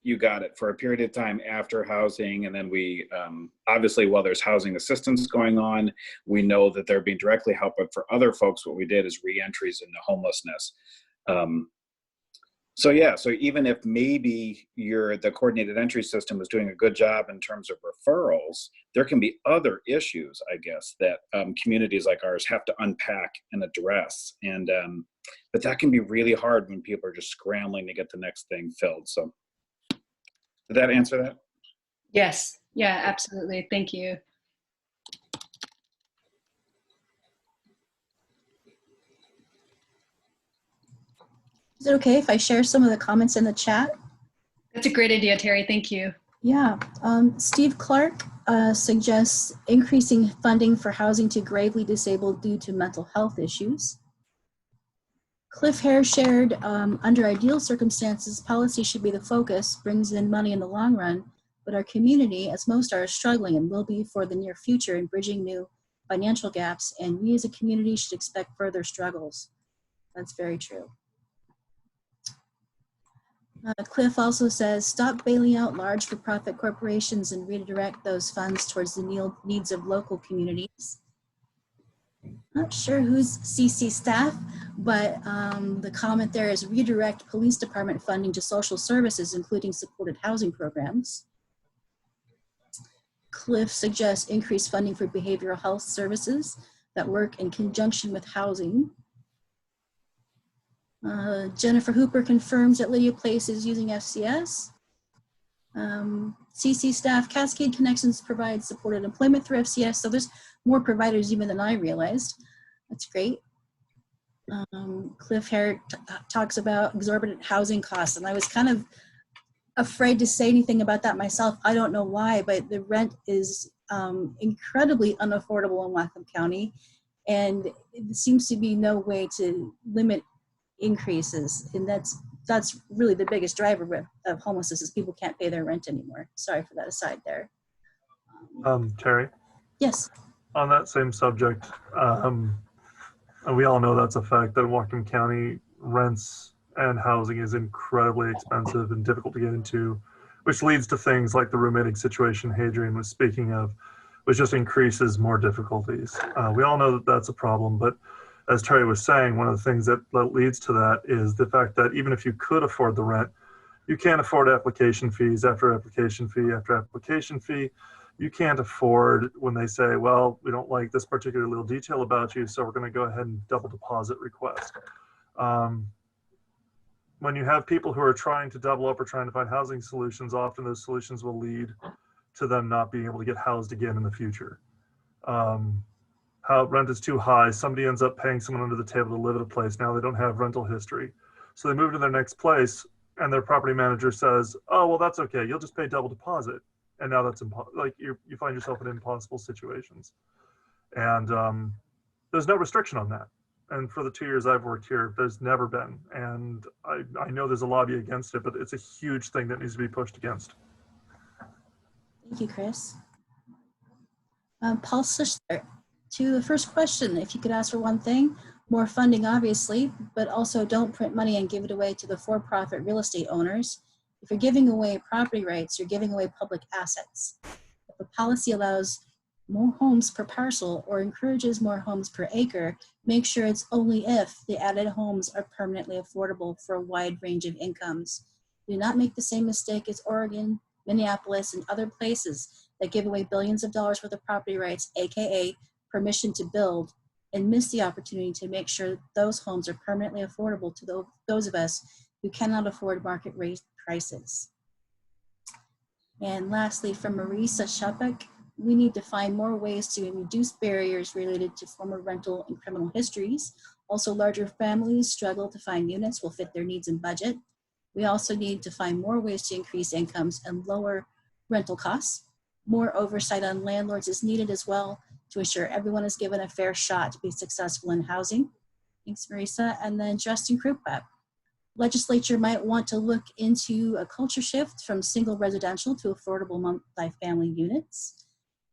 Speaker 7: You got it. For a period of time after housing, and then we obviously, while there's housing assistance going on, we know that they're being directly helped. But for other folks, what we did is re-entries into homelessness. So yeah, so even if maybe the coordinated entry system was doing a good job in terms of referrals, there can be other issues, I guess, that communities like ours have to unpack and address. And but that can be really hard when people are just scrambling to get the next thing filled. So did that answer that?
Speaker 2: Yes. Yeah, absolutely. Thank you.
Speaker 1: Is it okay if I share some of the comments in the chat?
Speaker 2: That's a great idea, Terry. Thank you.
Speaker 1: Yeah. Steve Clark suggests increasing funding for housing to gravely disabled due to mental health issues. Cliff Hare shared, under ideal circumstances, policy should be the focus, brings in money in the long run, but our community, as most are, struggling and will be for the near future in bridging new financial gaps, and we as a community should expect further struggles. That's very true. Cliff also says, stop bailing out large for-profit corporations and redirect those funds towards the needs of local communities. Not sure who's CC staff, but the comment there is redirect police department funding to social services, including supported housing programs. Cliff suggests increased funding for behavioral health services that work in conjunction with housing. Jennifer Hooper confirms that Lydia Place is using FCS. CC staff, Cascade Connections provides supported employment through FCS, so there's more providers even than I realized. That's great. Cliff Hare talks about exorbitant housing costs, and I was kind of afraid to say anything about that myself. I don't know why, but the rent is incredibly unaffordable in Whatcom County, and it seems to be no way to limit increases, and that's really the biggest driver of homelessness is people can't pay their rent anymore. Sorry for that aside there.
Speaker 11: Terry?
Speaker 1: Yes.
Speaker 11: On that same subject, we all know that's a fact that Whatcom County rents and housing is incredibly expensive and difficult to get into, which leads to things like the roommating situation Hadrian was speaking of, which just increases more difficulties. We all know that that's a problem, but as Terry was saying, one of the things that leads to that is the fact that even if you could afford the rent, you can't afford application fees after application fee after application fee. You can't afford when they say, well, we don't like this particular little detail about you, so we're going to go ahead and double deposit request. When you have people who are trying to double up or trying to find housing solutions, often those solutions will lead to them not being able to get housed again in the future. How rent is too high, somebody ends up paying someone under the table to live at a place. Now they don't have rental history. So they move to their next place and their property manager says, oh, well, that's okay. You'll just pay double deposit. And now that's like you find yourself in impossible situations. And there's no restriction on that. And for the 2 years I've worked here, there's never been. And I know there's a lobby against it, but it's a huge thing that needs to be pushed against.
Speaker 1: Thank you, Chris. Paul Sister, to the first question, if you could ask for one thing, more funding, obviously, but also don't print money and give it away to the for-profit real estate owners. If you're giving away property rights, you're giving away public assets. If a policy allows more homes per parcel or encourages more homes per acre, make sure it's only if the added homes are permanently affordable for a wide range of incomes. Do not make the same mistake as Oregon, Minneapolis, and other places that give away billions of dollars worth of property rights, AKA permission to build, and miss the opportunity to make sure those homes are permanently affordable to those of us who cannot afford market rate prices. And lastly, from Marisa Shepik, we need to find more ways to reduce barriers related to former rental and criminal histories. Also, larger families struggle to find units will fit their needs and budget. We also need to find more ways to increase incomes and lower rental costs. More oversight on landlords is needed as well to ensure everyone is given a fair shot to be successful in housing. Thanks, Marisa. And then Justin Krupa. Legislature might want to look into a culture shift from single residential to affordable multifamily units.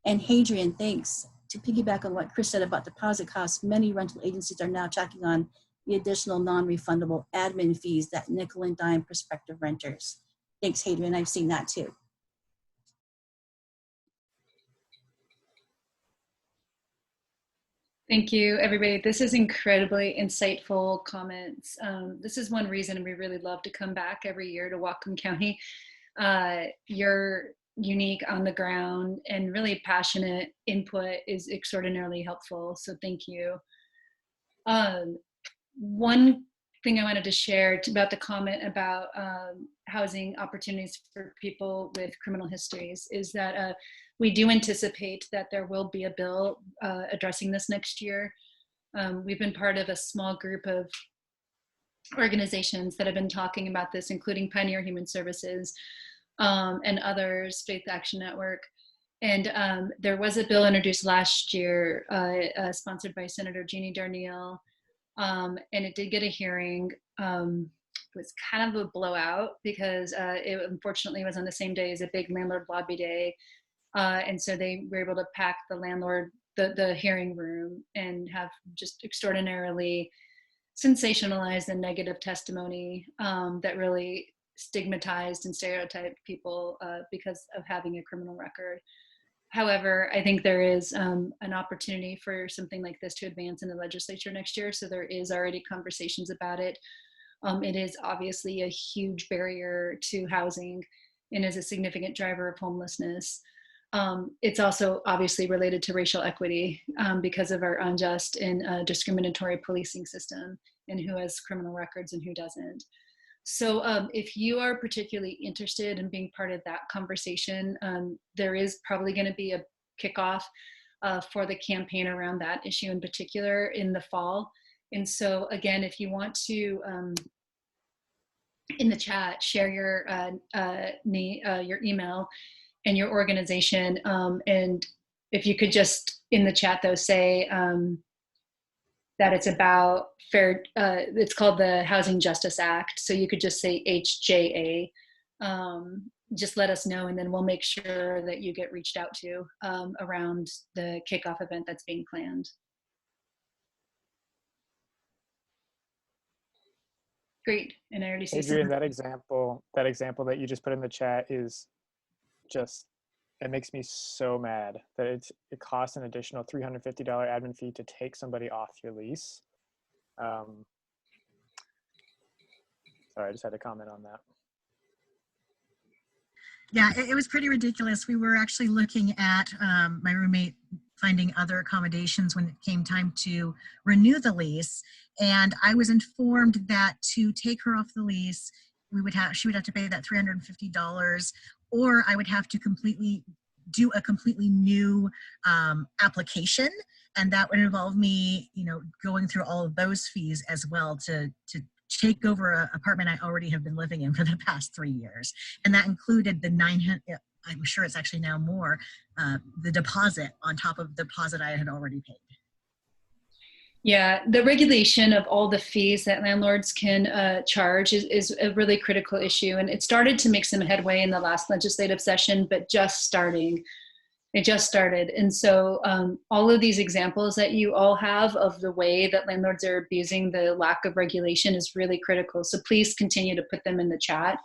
Speaker 1: And Hadrian, thanks. To piggyback on what Chris said about deposit costs, many rental agencies are now tacking on the additional non-refundable admin fees that nickel and dime prospective renters. Thanks, Hadrian. I've seen that too.
Speaker 2: Thank you, everybody. This is incredibly insightful comments. This is one reason we really love to come back every year to Whatcom County. Your unique, on the ground, and really passionate input is extraordinarily helpful. So thank you. One thing I wanted to share about the comment about housing opportunities for people with criminal histories is that we do anticipate that there will be a bill addressing this next year. We've been part of a small group of organizations that have been talking about this, including Pioneer Human Services and others, Faith Action Network. And there was a bill introduced last year, sponsored by Senator Jeannie Darnielle, and it did get a hearing. It was kind of a blowout because it unfortunately was on the same day as a big landlord lobby day. And so they were able to pack the hearing room and have just extraordinarily sensationalized and negative testimony that really stigmatized and stereotyped people because of having a criminal record. However, I think there is an opportunity for something like this to advance in the legislature next year. So there is already conversations about it. It is obviously a huge barrier to housing and is a significant driver of homelessness. It's also obviously related to racial equity because of our unjust and discriminatory policing system and who has criminal records and who doesn't. So if you are particularly interested in being part of that conversation, there is probably going to be a kickoff for the campaign around that issue in particular in the fall. And so again, if you want to, in the chat, share your email and your organization. And if you could just in the chat though say that it's about fair, it's called the Housing Justice Act. So you could just say HJA, just let us know and then we'll make sure that you get reached out to around the kickoff event that's being planned. Great, and I already see
Speaker 4: Adrian, that example that you just put in the chat is just, it makes me so mad that it costs an additional $350 admin fee to take somebody off your lease. Sorry, I just had to comment on that.
Speaker 10: Yeah, it was pretty ridiculous. We were actually looking at my roommate finding other accommodations when it came time to renew the lease. And I was informed that to take her off the lease, she would have to pay that $350, or I would have to do a completely new application. And that would involve me, going through all of those fees as well to take over an apartment I already have been living in for the past 3 years. And that included the $900, I'm sure it's actually now more, the deposit on top of the deposit I had already paid.
Speaker 2: Yeah, the regulation of all the fees that landlords can charge is a really critical issue. And it started to make some headway in the last legislative session, but just starting. It just started. And so all of these examples that you all have of the way that landlords are abusing the lack of regulation is really critical. So please continue to put them in the chat.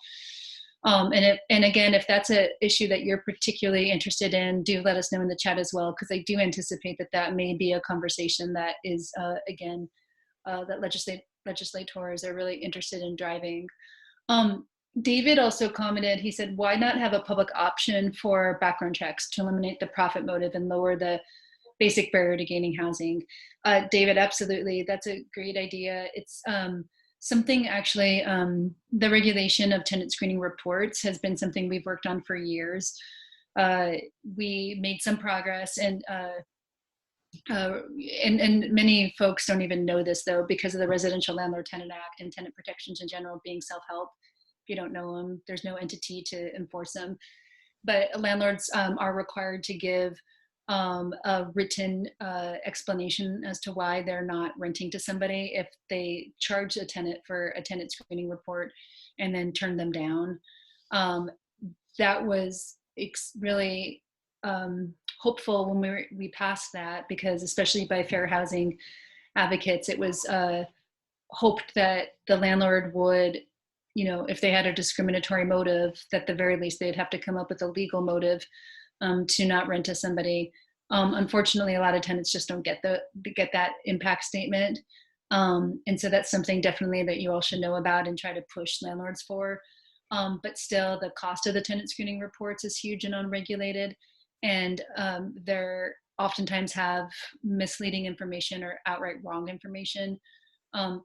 Speaker 2: And again, if that's an issue that you're particularly interested in, do let us know in the chat as well, because I do anticipate that that may be a conversation that is, again, that legislators are really interested in driving. David also commented, he said, why not have a public option for background checks to eliminate the profit motive and lower the basic barrier to gaining housing? David, absolutely, that's a great idea. It's something actually, the regulation of tenant screening reports has been something we've worked on for years. We made some progress and many folks don't even know this though, because of the Residential Landlord Tenant Act and tenant protections in general being self-help. If you don't know them, there's no entity to enforce them. But landlords are required to give a written explanation as to why they're not renting to somebody if they charge a tenant for a tenant screening report and then turn them down. That was really hopeful when we passed that, because especially by fair housing advocates, it was hoped that the landlord would, if they had a discriminatory motive, that at the very least they'd have to come up with a legal motive to not rent to somebody. Unfortunately, a lot of tenants just don't get that impact statement. And so that's something definitely that you all should know about and try to push landlords for. But still, the cost of the tenant screening reports is huge and unregulated. And they're oftentimes have misleading information or outright wrong information.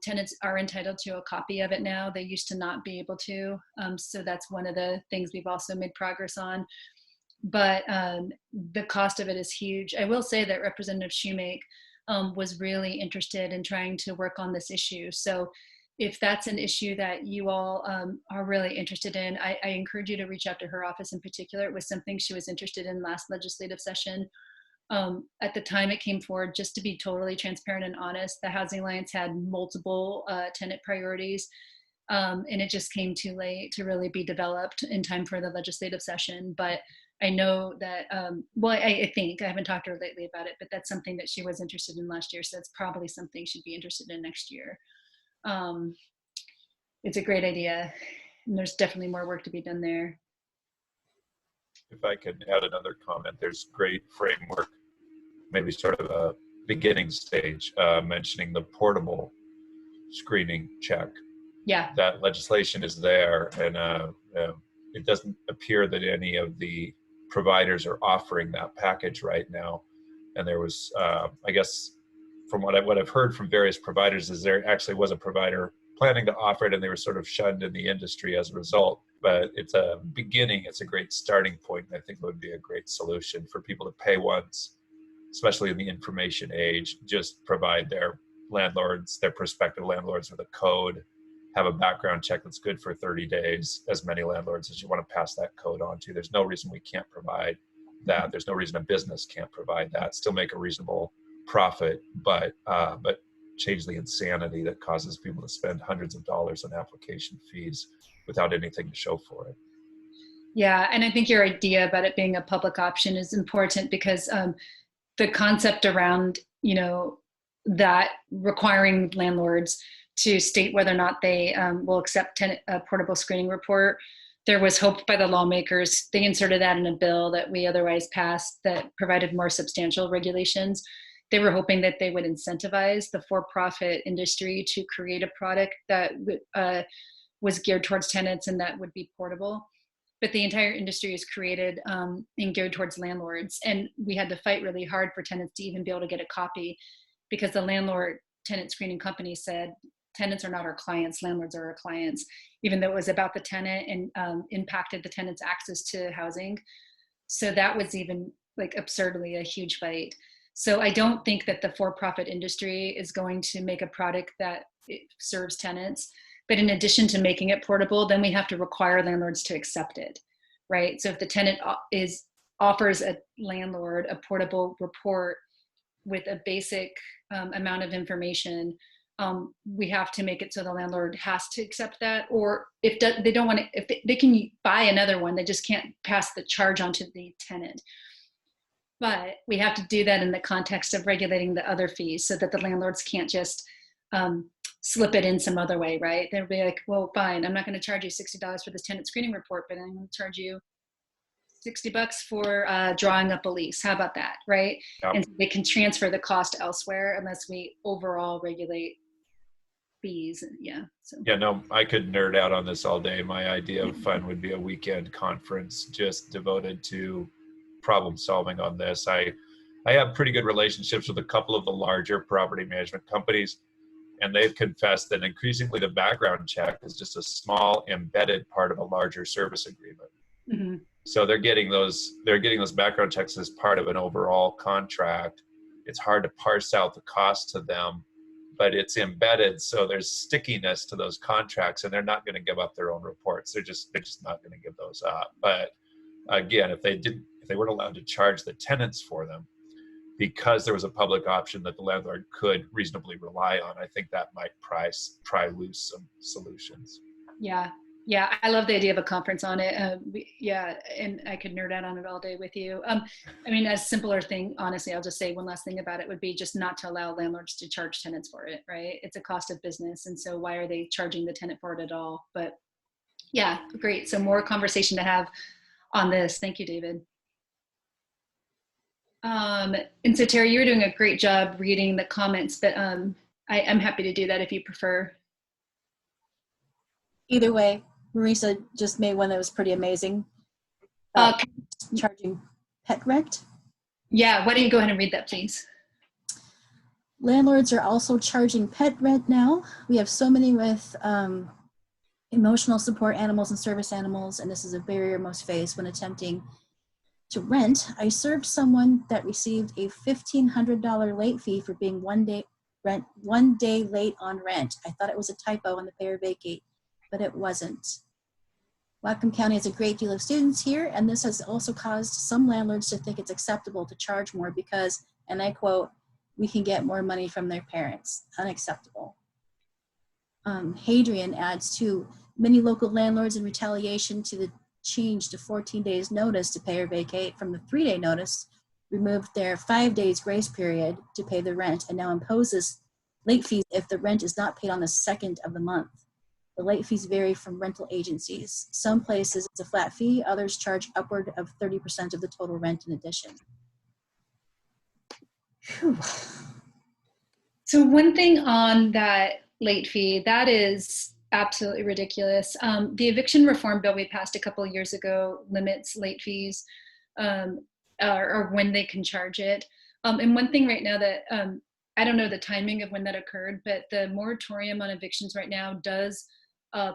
Speaker 2: Tenants are entitled to a copy of it now. They used to not be able to. So that's one of the things we've also made progress on. But the cost of it is huge. I will say that Representative Shoemake was really interested in trying to work on this issue. So if that's an issue that you all are really interested in, I encourage you to reach out to her office in particular. It was something she was interested in last legislative session. At the time it came forward, just to be totally transparent and honest, the Housing Alliance had multiple tenant priorities, and it just came too late to really be developed in time for the legislative session. But I know that, I think, I haven't talked to her lately about it, but that's something that she was interested in last year. So that's probably something she'd be interested in next year. It's a great idea, and there's definitely more work to be done there.
Speaker 5: If I could add another comment, there's great framework, maybe sort of a beginning stage, mentioning the portable screening check.
Speaker 2: Yeah. That
Speaker 5: legislation is there, and it doesn't appear that any of the providers are offering that package right now. And there was, I guess, from what I've heard from various providers, is there actually was a provider planning to offer it, and they were sort of shunned in the industry as a result. But it's a beginning, it's a great starting point, and I think it would be a great solution for people to pay once, especially in the information age, just provide their landlords, their prospective landlords, with a code, have a background check that's good for 30 days, as many landlords as you want to pass that code on to. There's no reason we can't provide that. There's no reason a business can't provide that. Still make a reasonable profit, but change the insanity that causes people to spend hundreds of dollars on application fees without anything to show for it.
Speaker 2: Yeah, and I think your idea about it being a public option is important, because the concept around, that requiring landlords to state whether or not they will accept a portable screening report, there was hope by the lawmakers. They inserted that in a bill that we otherwise passed that provided more substantial regulations. They were hoping that they would incentivize the for-profit industry to create a product that was geared towards tenants and that would be portable. But the entire industry is created and geared towards landlords. And we had to fight really hard for tenants to even be able to get a copy, because the landlord tenant screening company said, tenants are not our clients, landlords are our clients, even though it was about the tenant and impacted the tenant's access to housing. So that was even like absurdly a huge fight. So I don't think that the for-profit industry is going to make a product that serves tenants. But in addition to making it portable, then we have to require landlords to accept it, right? So if the tenant offers a landlord a portable report with a basic amount of information, we have to make it so the landlord has to accept that. Or if they don't want to, if they can buy another one, they just can't pass the charge on to the tenant. But we have to do that in the context of regulating the other fees, so that the landlords can't just slip it in some other way, right? They'll be like, well, fine, I'm not going to charge you $60 for this tenant screening report, but I'm going to charge you $60 for drawing up a lease. How about that, right? Yep. And so they can transfer the cost elsewhere unless we overall regulate fees. Yeah. So.
Speaker 5: Yeah, no, I could nerd out on this all day. My idea of fun would be a weekend conference just devoted to problem solving on this. I have pretty good relationships with a couple of the larger property management companies, and they've confessed that increasingly the background check is just a small embedded part of a larger service agreement. Mm-hmm. So they're getting those background checks as part of an overall contract. It's hard to parse out the cost to them, but it's embedded, so there's stickiness to those contracts, and they're not going to give up their own reports. They're just not going to give those up. But again, if they weren't allowed to charge the tenants for them, because there was a public option that the landlord could reasonably rely on, I think that might pry loose some solutions.
Speaker 2: Yeah, I love the idea of a conference on it. Yeah, and I could nerd out on it all day with you. I mean, a simpler thing, honestly, I'll just say one last thing about it would be just not to allow landlords to charge tenants for it, right? It's a cost of business, and so why are they charging the tenant for it at all? But yeah, great. So more conversation to have on this. Thank you, David. And so Terry, you're doing a great job reading the comments, but I'm happy to do that if you prefer.
Speaker 1: Either way, Marisa just made one that was pretty amazing. Charging pet rent.
Speaker 2: Yeah, why don't you go ahead and read that, please?
Speaker 1: Landlords are also charging pet rent now. We have so many with emotional support animals and service animals, and this is a barrier most face when attempting to rent. I served someone that received a $1,500 late fee for being 1 day late on rent. I thought it was a typo on the pay or vacate, but it wasn't. Whatcom County has a great deal of students here, and this has also caused some landlords to think it's acceptable to charge more because, and I quote, "we can get more money from their parents." Unacceptable. Hadrian adds to many local landlords in retaliation to the change to 14 days notice to pay or vacate from the 3-day notice, removed their 5 days grace period to pay the rent, and now imposes late fees if the rent is not paid on the 2nd of the month. The late fees vary from rental agencies. Some places it's a flat fee, others charge upward of 30% of the total rent in addition. Whew.
Speaker 2: So one thing on that late fee, that is absolutely ridiculous. The eviction reform bill we passed a couple of years ago limits late fees or when they can charge it. And one thing right now that, I don't know the timing of when that occurred, but the moratorium on evictions right now does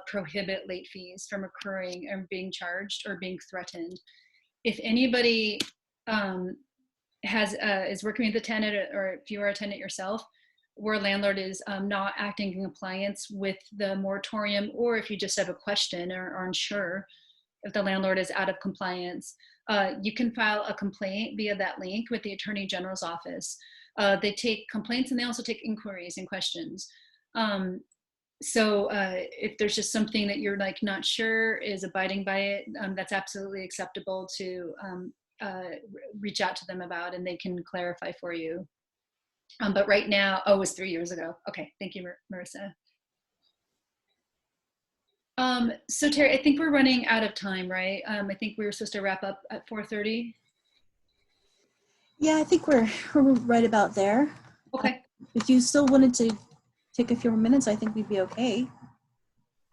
Speaker 2: prohibit late fees from accruing or being charged or being threatened. If anybody is working with a tenant, or if you are a tenant yourself, where a landlord is not acting in compliance with the moratorium, or if you just have a question or are unsure if the landlord is out of compliance, you can file a complaint via that link with the Attorney General's office. They take complaints and they also take inquiries and questions. So if there's just something that you're like not sure is abiding by it, that's absolutely acceptable to reach out to them about, and they can clarify for you. But right now, it was 3 years ago. Okay, thank you, Marissa. So Terry, I think we're running out of time, right? I think we were supposed to wrap up at 4:30.
Speaker 1: Yeah, I think we're right about there.
Speaker 2: Okay.
Speaker 1: If you still wanted to take a few more minutes, I think we'd be okay.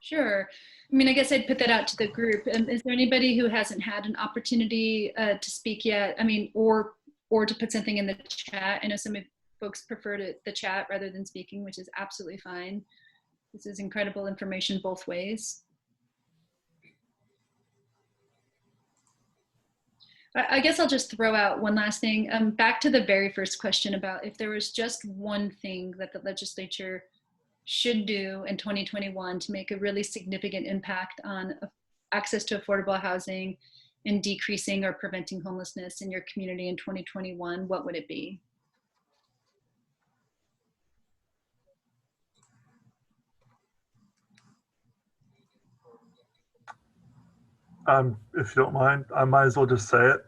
Speaker 2: Sure. I mean, I guess I'd put that out to the group. Is there anybody who hasn't had an opportunity to speak yet? I mean, or to put something in the chat. I know some folks prefer the chat rather than speaking, which is absolutely fine. This is incredible information both ways. I guess I'll just throw out one last thing. Back to the very first question about if there was just one thing that the legislature should do in 2021 to make a really significant impact on access to affordable housing and decreasing or preventing homelessness in your community in 2021, what would it be?
Speaker 11: If you don't mind, I might as well just say it.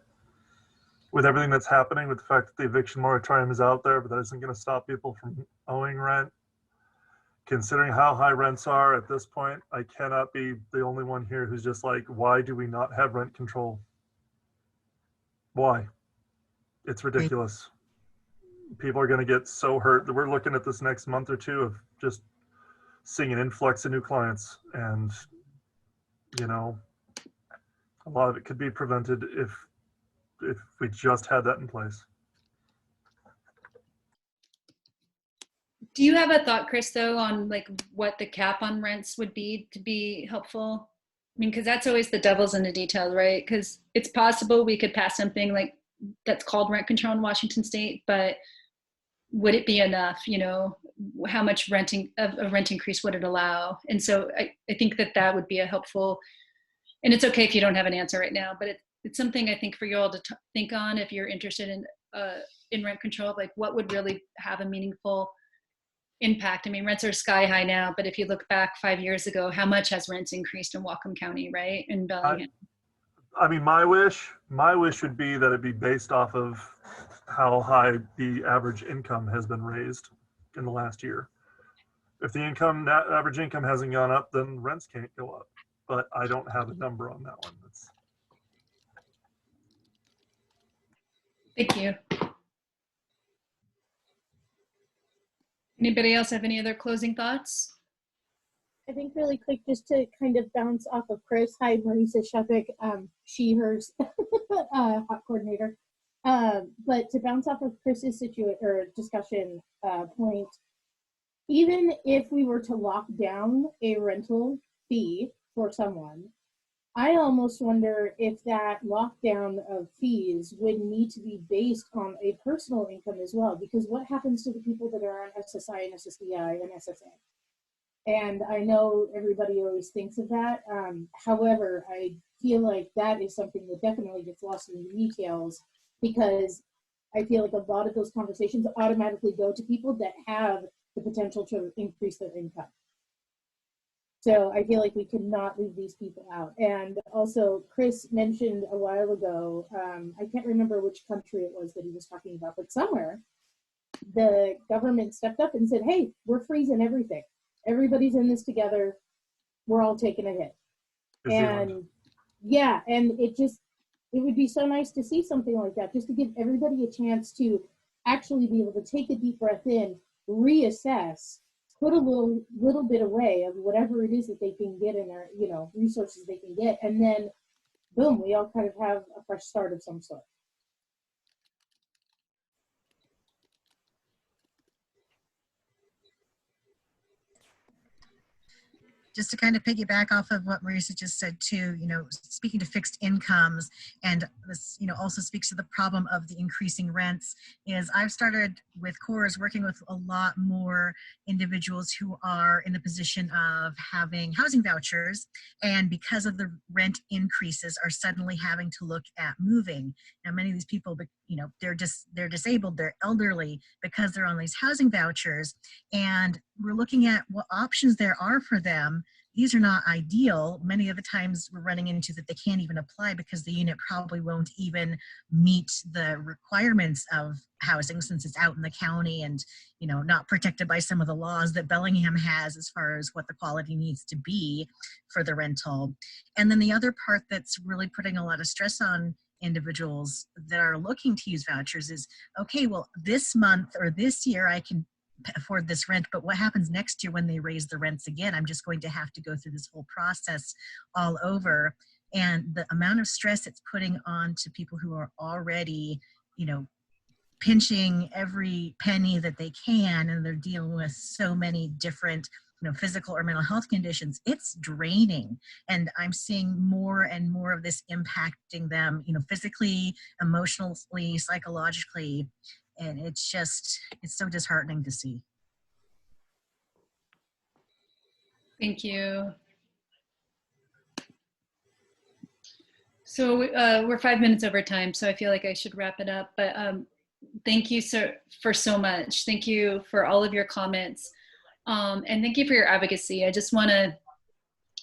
Speaker 11: With everything that's happening, with the fact that the eviction moratorium is out there, but that isn't going to stop people from owing rent. Considering how high rents are at this point, I cannot be the only one here who's just like, why do we not have rent control? Why? It's ridiculous. People are going to get so hurt. We're looking at this next month or two of just seeing an influx of new clients, and you know, a lot of it could be prevented if we just had that in place.
Speaker 2: Do you have a thought, Chris, though, on like what the cap on rents would be to be helpful? I mean, because that's always the devil's in the details, right? Because it's possible we could pass something like that's called rent control in Washington State, but would it be enough? You know, how much a rent increase would it allow? And so I think that would be a helpful, and it's okay if you don't have an answer right now, but it's something I think for you all to think on if you're interested in in rent control, like what would really have a meaningful impact? I mean, rents are sky high now, but if you look back 5 years ago, how much has rents increased in Whatcom County, right? In Bellingham.
Speaker 11: I mean, my wish would be that it be based off of how high the average income has been raised in the last year. If the average income hasn't gone up, then rents can't go up. But I don't have a number on that one.
Speaker 2: Thank you. Anybody else have any other closing thoughts?
Speaker 12: I think really quick, just to kind of bounce off of Chris. Hi, Marisa Shepik, she, hers, hot coordinator. But to bounce off of Chris's discussion point, even if we were to lock down a rental fee for someone, I almost wonder if that lockdown of fees would need to be based on a personal income as well, because what happens to the people that are on SSI and SSDI and SSA? And I know everybody always thinks of that. However, I feel like that is something that definitely gets lost in the details, because I feel like a lot of those conversations automatically go to people that have the potential to increase their income. So I feel like we cannot leave these people out. And also, Chris mentioned a while ago, I can't remember which country it was that he was talking about, but somewhere the government stepped up and said, hey, we're freezing everything. Everybody's in this together. We're all taking a hit. And yeah, and it would be so nice to see something like that, just to give everybody a chance to actually be able to take a deep breath in, reassess, put a little bit away of whatever it is that they can get in their, resources they can get, and then boom, we all kind of have a fresh start of some sort.
Speaker 10: Just to kind of piggyback off of what Marisa just said too, speaking to fixed incomes, and this, also speaks to the problem of the increasing rents, is I've started with CORES working with a lot more individuals who are in the position of having housing vouchers, and because of the rent increases are suddenly having to look at moving. Now, many of these people, they're disabled, they're elderly because they're on these housing vouchers, and we're looking at what options there are for them. These are not ideal. Many of the times we're running into that they can't even apply because the unit probably won't even meet the requirements of housing, since it's out in the county and, not protected by some of the laws that Bellingham has as far as what the quality needs to be for the rental. And then the other part that's really putting a lot of stress on individuals that are looking to use vouchers is, okay, well, this month or this year I can afford this rent, but what happens next year when they raise the rents again? I'm just going to have to go through this whole process all over. And the amount of stress it's putting on to people who are already, pinching every penny that they can, and they're dealing with so many different physical or mental health conditions, it's draining. And I'm seeing more and more of this impacting them, physically, emotionally, psychologically. And it's so disheartening to see.
Speaker 2: Thank you. So we're 5 minutes over time, so I feel like I should wrap it up. But thank you for so much. Thank you for all of your comments. And thank you for your advocacy. I just want to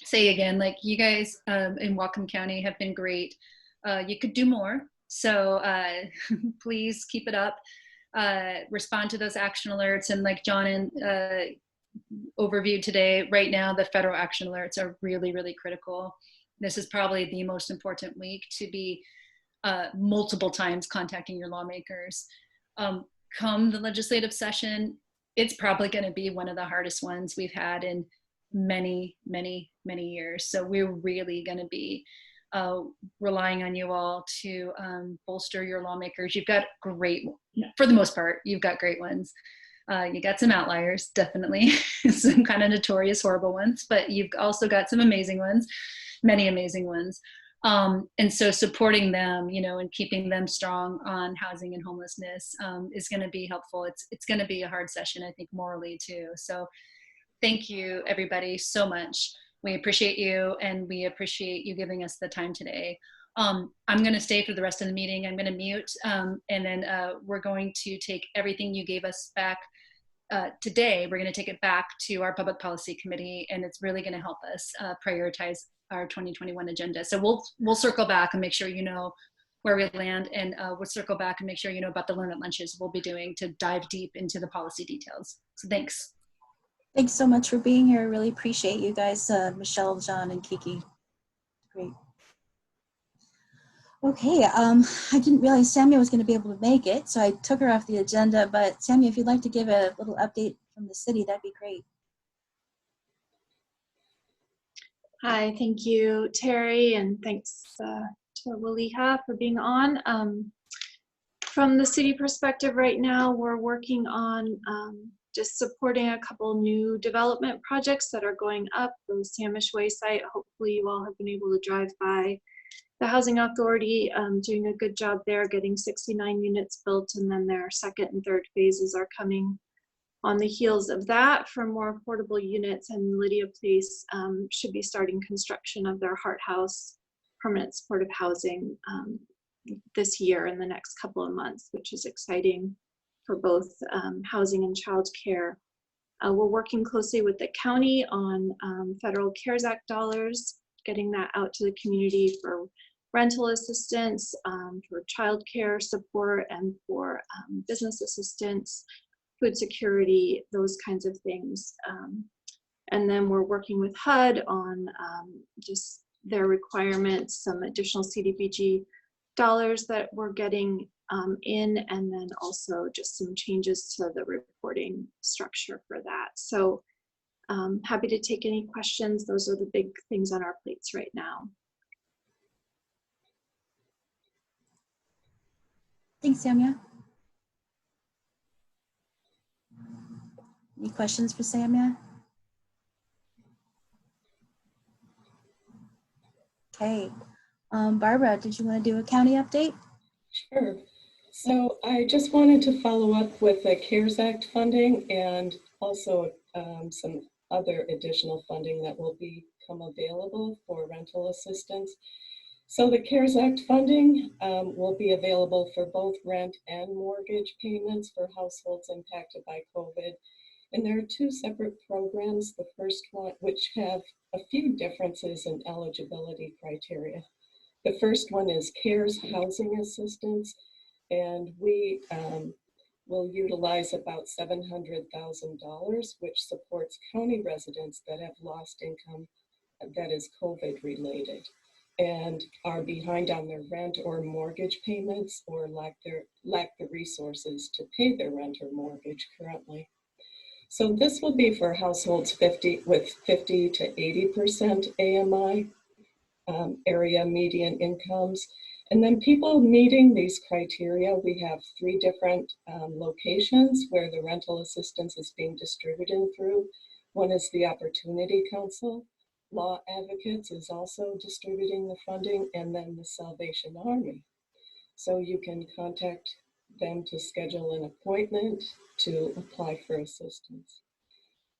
Speaker 2: say again, like, you guys in Whatcom County have been great. You could do more. So please keep it up. Respond to those action alerts. And like John overviewed today, right now, the federal action alerts are really, really critical. This is probably the most important week to be multiple times contacting your lawmakers. Come the legislative session, it's probably going to be one of the hardest ones we've had in many, many, many years. So we're really going to be relying on you all to bolster your lawmakers. You've got great, for the most part, you've got great ones. You got some outliers, definitely, some kind of notorious horrible ones, but you've also got some amazing ones, many amazing ones. And so supporting them, and keeping them strong on housing and homelessness is going to be helpful. It's going to be a hard session, I think, morally too. So thank you, everybody, so much. We appreciate you, and we appreciate you giving us the time today. I'm going to stay for the rest of the meeting. I'm going to mute, and then we're going to take everything you gave us back today. We're going to take it back to our Public Policy Committee, and it's really going to help us prioritize our 2021 agenda. So we'll circle back and make sure you know where we land, and we'll circle back and make sure you know about the Learn at Lunches we'll be doing to dive deep into the policy details. So thanks.
Speaker 1: Thanks so much for being here. I really appreciate you guys, Michelle, John, and Kiki. Great. Okay, I didn't realize Samia was going to be able to make it, so I took her off the agenda. But Samia, if you'd like to give a little update from the city, that'd be great.
Speaker 13: Hi, thank you, Terry, and thanks to WLIHA for being on. From the city perspective right now, we're working on just supporting a couple new development projects that are going up. The Samish Way site, hopefully you all have been able to drive by. The Housing Authority doing a good job there, getting 69 units built, and then their second and third phases are coming on the heels of that for more affordable units. And Lydia Place should be starting construction of their Heart House permanent supportive housing this year in the next couple of months, which is exciting for both housing and childcare. We're working closely with the county on federal CARES Act dollars, getting that out to the community for rental assistance, for childcare support, and for business assistance, food security, those kinds of things. And then we're working with HUD on just their requirements, some additional CDBG dollars that we're getting in, and then also just some changes to the reporting structure for that. So happy to take any questions. Those are the big things on our plates right now.
Speaker 1: Thanks, Samia. Any questions for Samia? Okay. Barbara, did you want to do a county update?
Speaker 9: Sure. So I just wanted to follow up with the CARES Act funding and also some other additional funding that will become available for rental assistance. So the CARES Act funding will be available for both rent and mortgage payments for households impacted by COVID. And there are two separate programs. The first one, which have a few differences in eligibility criteria. The first one is CARES Housing Assistance, and we will utilize about $700,000, which supports county residents that have lost income that is COVID related and are behind on their rent or mortgage payments, or lack the resources to pay their rent or mortgage currently. So this will be for households with 50 to 80% AMI, area median incomes. And then people meeting these criteria, we have 3 different locations where the rental assistance is being distributed through. One is the Opportunity Council. Law Advocates is also distributing the funding, and then the Salvation Army. So you can contact them to schedule an appointment to apply for assistance.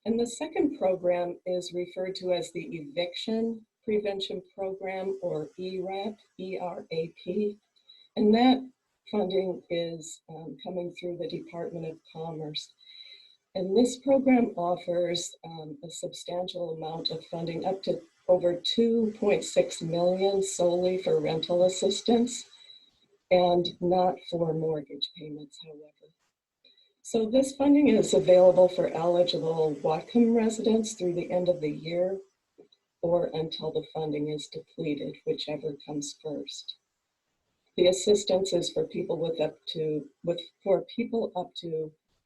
Speaker 9: And the second program is referred to as the Eviction Prevention Program, or ERAP, E-R-A-P. And that funding is coming through the Department of Commerce. And this program offers a substantial amount of funding, up to over $2.6 million solely for rental assistance, and not for mortgage payments, however. So this funding is available for eligible Whatcom residents through the end of the year, or until the funding is depleted, whichever comes first. The assistance is for people up to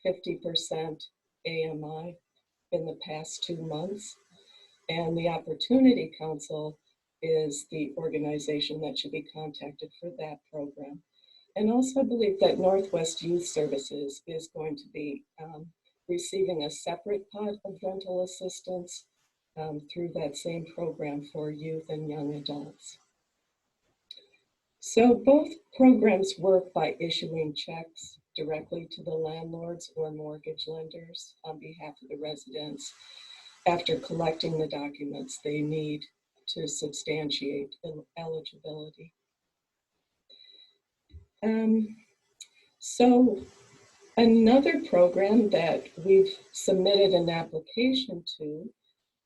Speaker 9: 50% AMI in the past 2 months. And the Opportunity Council is the organization that should be contacted for that program. And also I believe that Northwest Youth Services is going to be receiving a separate pot of rental assistance through that same program for youth and young adults. So both programs work by issuing checks directly to the landlords or mortgage lenders on behalf of the residents after collecting the documents they need to substantiate eligibility. So another program that we've submitted an application to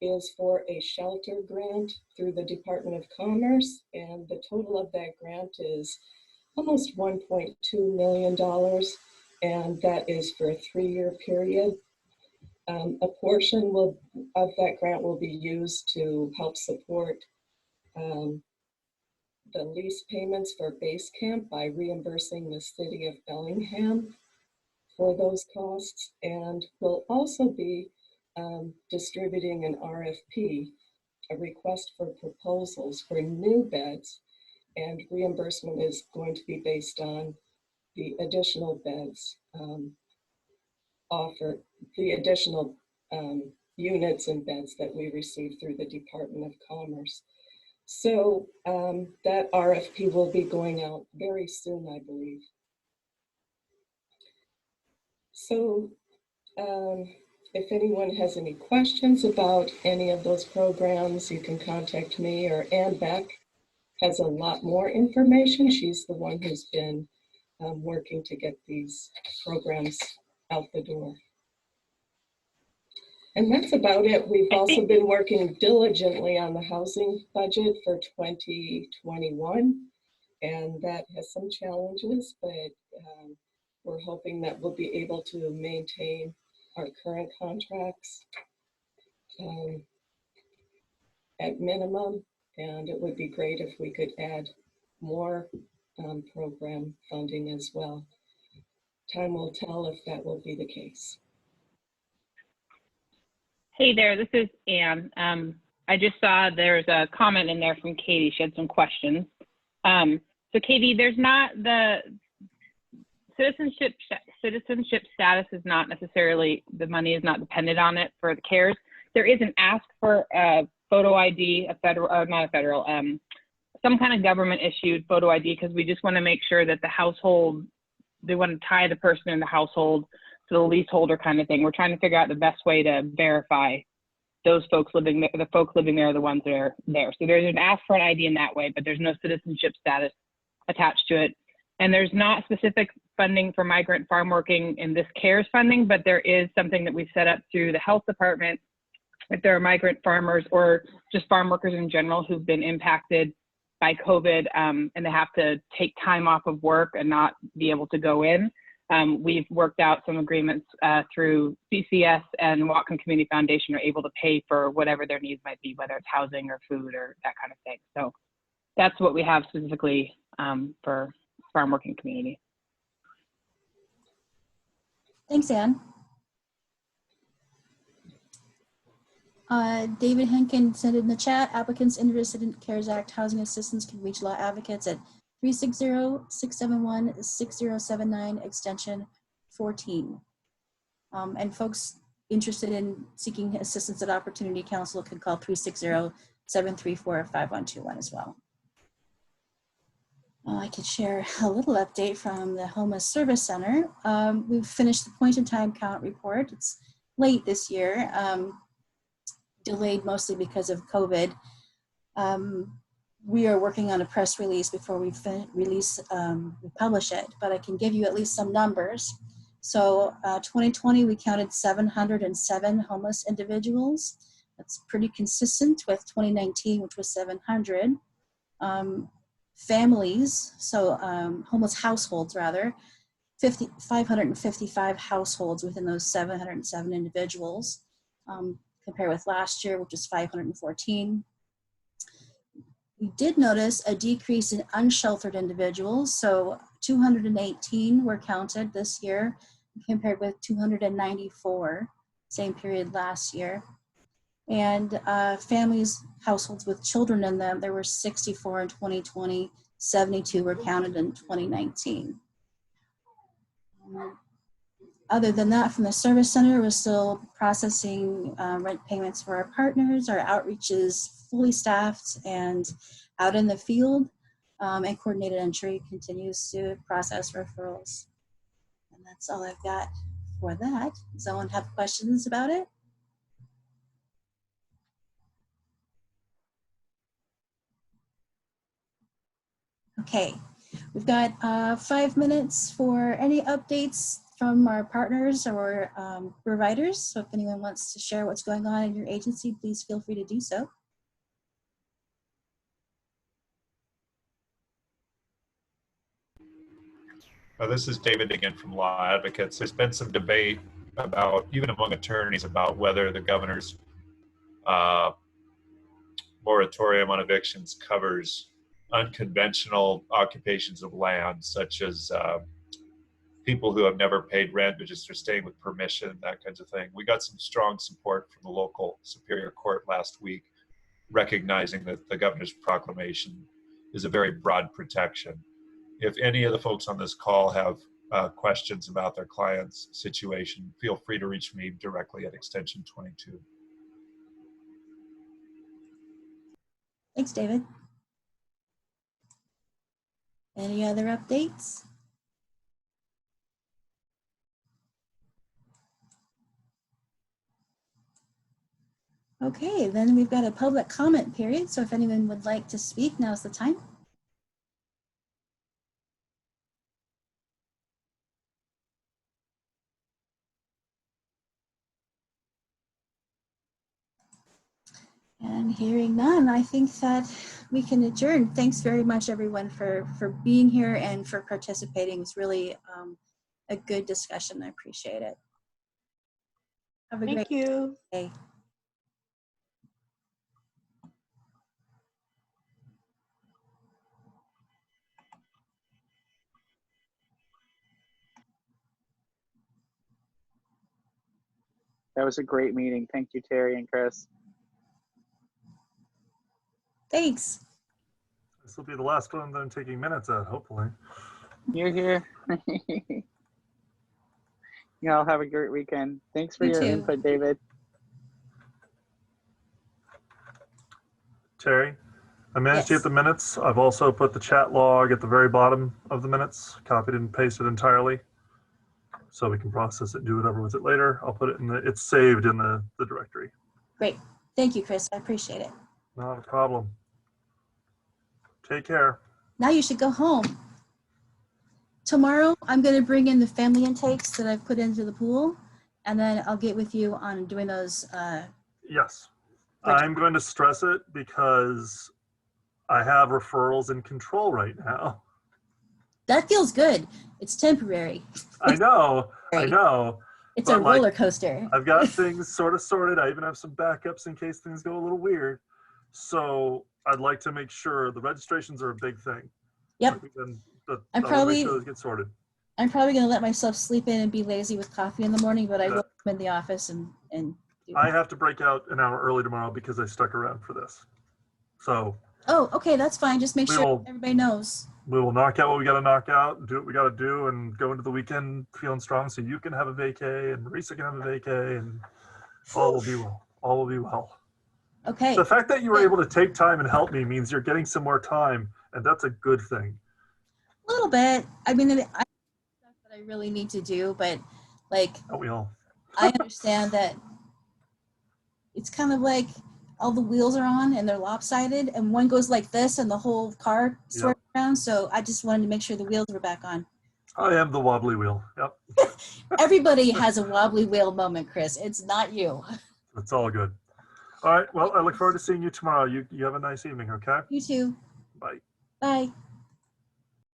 Speaker 9: is for a shelter grant through the Department of Commerce, and the total of that grant is almost $1.2 million, and that is for a 3-year period. A portion of that grant will be used to help support the lease payments for base camp by reimbursing the city of Bellingham for those costs, and will also be distributing an RFP, a request for proposals for new beds, and reimbursement is going to be based on the additional beds offered, the additional units and beds that we receive through the Department of Commerce. So that RFP will be going out very soon, I believe. So if anyone has any questions about any of those programs, you can contact me, or Ann Beck has a lot more information. She's the one who's been working to get these programs out the door. And that's about it. We've also been working diligently on the housing budget for 2021, and that has some challenges, but we're hoping that we'll be able to maintain our current contracts at minimum, and it would be great if we could add more program funding as well. Time will tell if that will be the case.
Speaker 14: Hey there, this is Ann. I just saw there's a comment in there from Katie. She had some questions. So Katie, there's not the citizenship status is not necessarily, the money is not dependent on it for the CARES. There is an ask for a photo ID, a federal, or not a federal, some kind of government issued photo ID, because we just want to make sure that the household, they want to tie the person in the household to the leaseholder kind of thing. We're trying to figure out the best way to verify those folks living there, the folks living there are the ones that are there. So there's an ask for an ID in that way, but there's no citizenship status attached to it. And there's not specific funding for migrant farm working in this CARES funding, but there is something that we set up through the health department. If there are migrant farmers or just farm workers in general who've been impacted by COVID and they have to take time off of work and not be able to go in, we've worked out some agreements through CCS, and Whatcom Community Foundation are able to pay for whatever their needs might be, whether it's housing or food or that kind of thing. So that's what we have specifically for farm working community.
Speaker 1: Thanks, Ann. David Henkin said in the chat, applicants interested in CARES Act housing assistance can reach law advocates at 360-671-6079 extension 14. And folks interested in seeking assistance at Opportunity Council can call 360-734-5121 as well. I could share a little update from the Homeless Service Center. We've finished the point in time count report. It's late this year, delayed mostly because of COVID. We are working on a press release before we publish it, but I can give you at least some numbers. So 2020, we counted 707 homeless individuals. That's pretty consistent with 2019, which was 700. Families, so homeless households rather, 555 households within those 707 individuals, compared with last year, which was 514. We did notice a decrease in unsheltered individuals, so 218 were counted this year, compared with 294 same period last year. And families, households with children in them, there were 64 in 2020, 72 were counted in 2019. Other than that, from the service center, we're still processing rent payments for our partners. Our outreach is fully staffed and out in the field, and coordinated entry continues to process referrals. And that's all I've got for that. Does someone have questions about it? Okay, We've got 5 minutes for any updates from our partners or providers. So if anyone wants to share what's going on in your agency, please feel free to do so.
Speaker 5: This is David again from Law Advocates. There's been some debate about, even among attorneys, about whether the governor's moratorium on evictions covers unconventional occupations of land, such as people who have never paid rent but just are staying with permission, that kinds of thing. We got some strong support from the local Superior Court last week, recognizing that the governor's proclamation is a very broad protection. If any of the folks on this call have questions about their client's situation, feel free to reach me directly at extension 22.
Speaker 1: Thanks, David. Any other updates? Okay, then we've got a public comment period. So if anyone would like to speak, now's the time. And hearing none, I think that we can adjourn. Thanks very much, everyone, for being here and for participating. It's really a good discussion. I appreciate it. Have a great day.
Speaker 8: That was a great meeting. Thank you, Terry and Chris.
Speaker 1: Thanks.
Speaker 11: This will be the last one that I'm taking minutes at, hopefully.
Speaker 8: You're here. Y'all have a great weekend. Thanks for your input, David.
Speaker 11: Terry, I managed to get the minutes. I've also put the chat log at the very bottom of the minutes, copied and pasted entirely, so we can process it, do whatever with it later. I'll put it in the, it's saved in the directory.
Speaker 1: Great. Thank you, Chris. I appreciate it.
Speaker 11: Not a problem. Take care.
Speaker 1: Now you should go home. Tomorrow, I'm going to bring in the family intakes that I've put into the pool, and then I'll get with you on doing those.
Speaker 11: Yes. I'm going to stress it because I have referrals in control right now.
Speaker 1: That feels good. It's temporary.
Speaker 11: I know. I know.
Speaker 1: It's a roller coaster.
Speaker 11: I've got things sort of sorted. I even have some backups in case things go a little weird. So I'd like to make sure the registrations are a big thing.
Speaker 1: Yep.
Speaker 11: I'm probably make sure those get sorted.
Speaker 1: I'm probably going to let myself sleep in and be lazy with coffee in the morning, but I will come in the office and do
Speaker 11: I have to break out an hour early tomorrow because I stuck around for this. So.
Speaker 1: Oh, okay, that's fine. Just make sure everybody knows.
Speaker 11: We will knock out what we got to knock out, do what we got to do, and go into the weekend feeling strong. So you can have a vacay, and Marisa can have a vacay, and all will be well. All will be well.
Speaker 1: Okay.
Speaker 11: The fact that you were able to take time and help me means you're getting some more time, and that's a good thing.
Speaker 1: A little bit. I mean, I have stuff that I really need to do, but like,
Speaker 11: don't we all?
Speaker 1: I understand that it's kind of like all the wheels are on and they're lopsided, and one goes like this, and the whole car swerves around. So I just wanted to make sure the wheels were back on.
Speaker 11: I am the wobbly wheel. Yep.
Speaker 1: Everybody has a wobbly wheel moment, Chris. It's not you.
Speaker 11: It's all good. All right. Well, I look forward to seeing you tomorrow. You have a nice evening, okay?
Speaker 1: You too.
Speaker 11: Bye.
Speaker 1: Bye.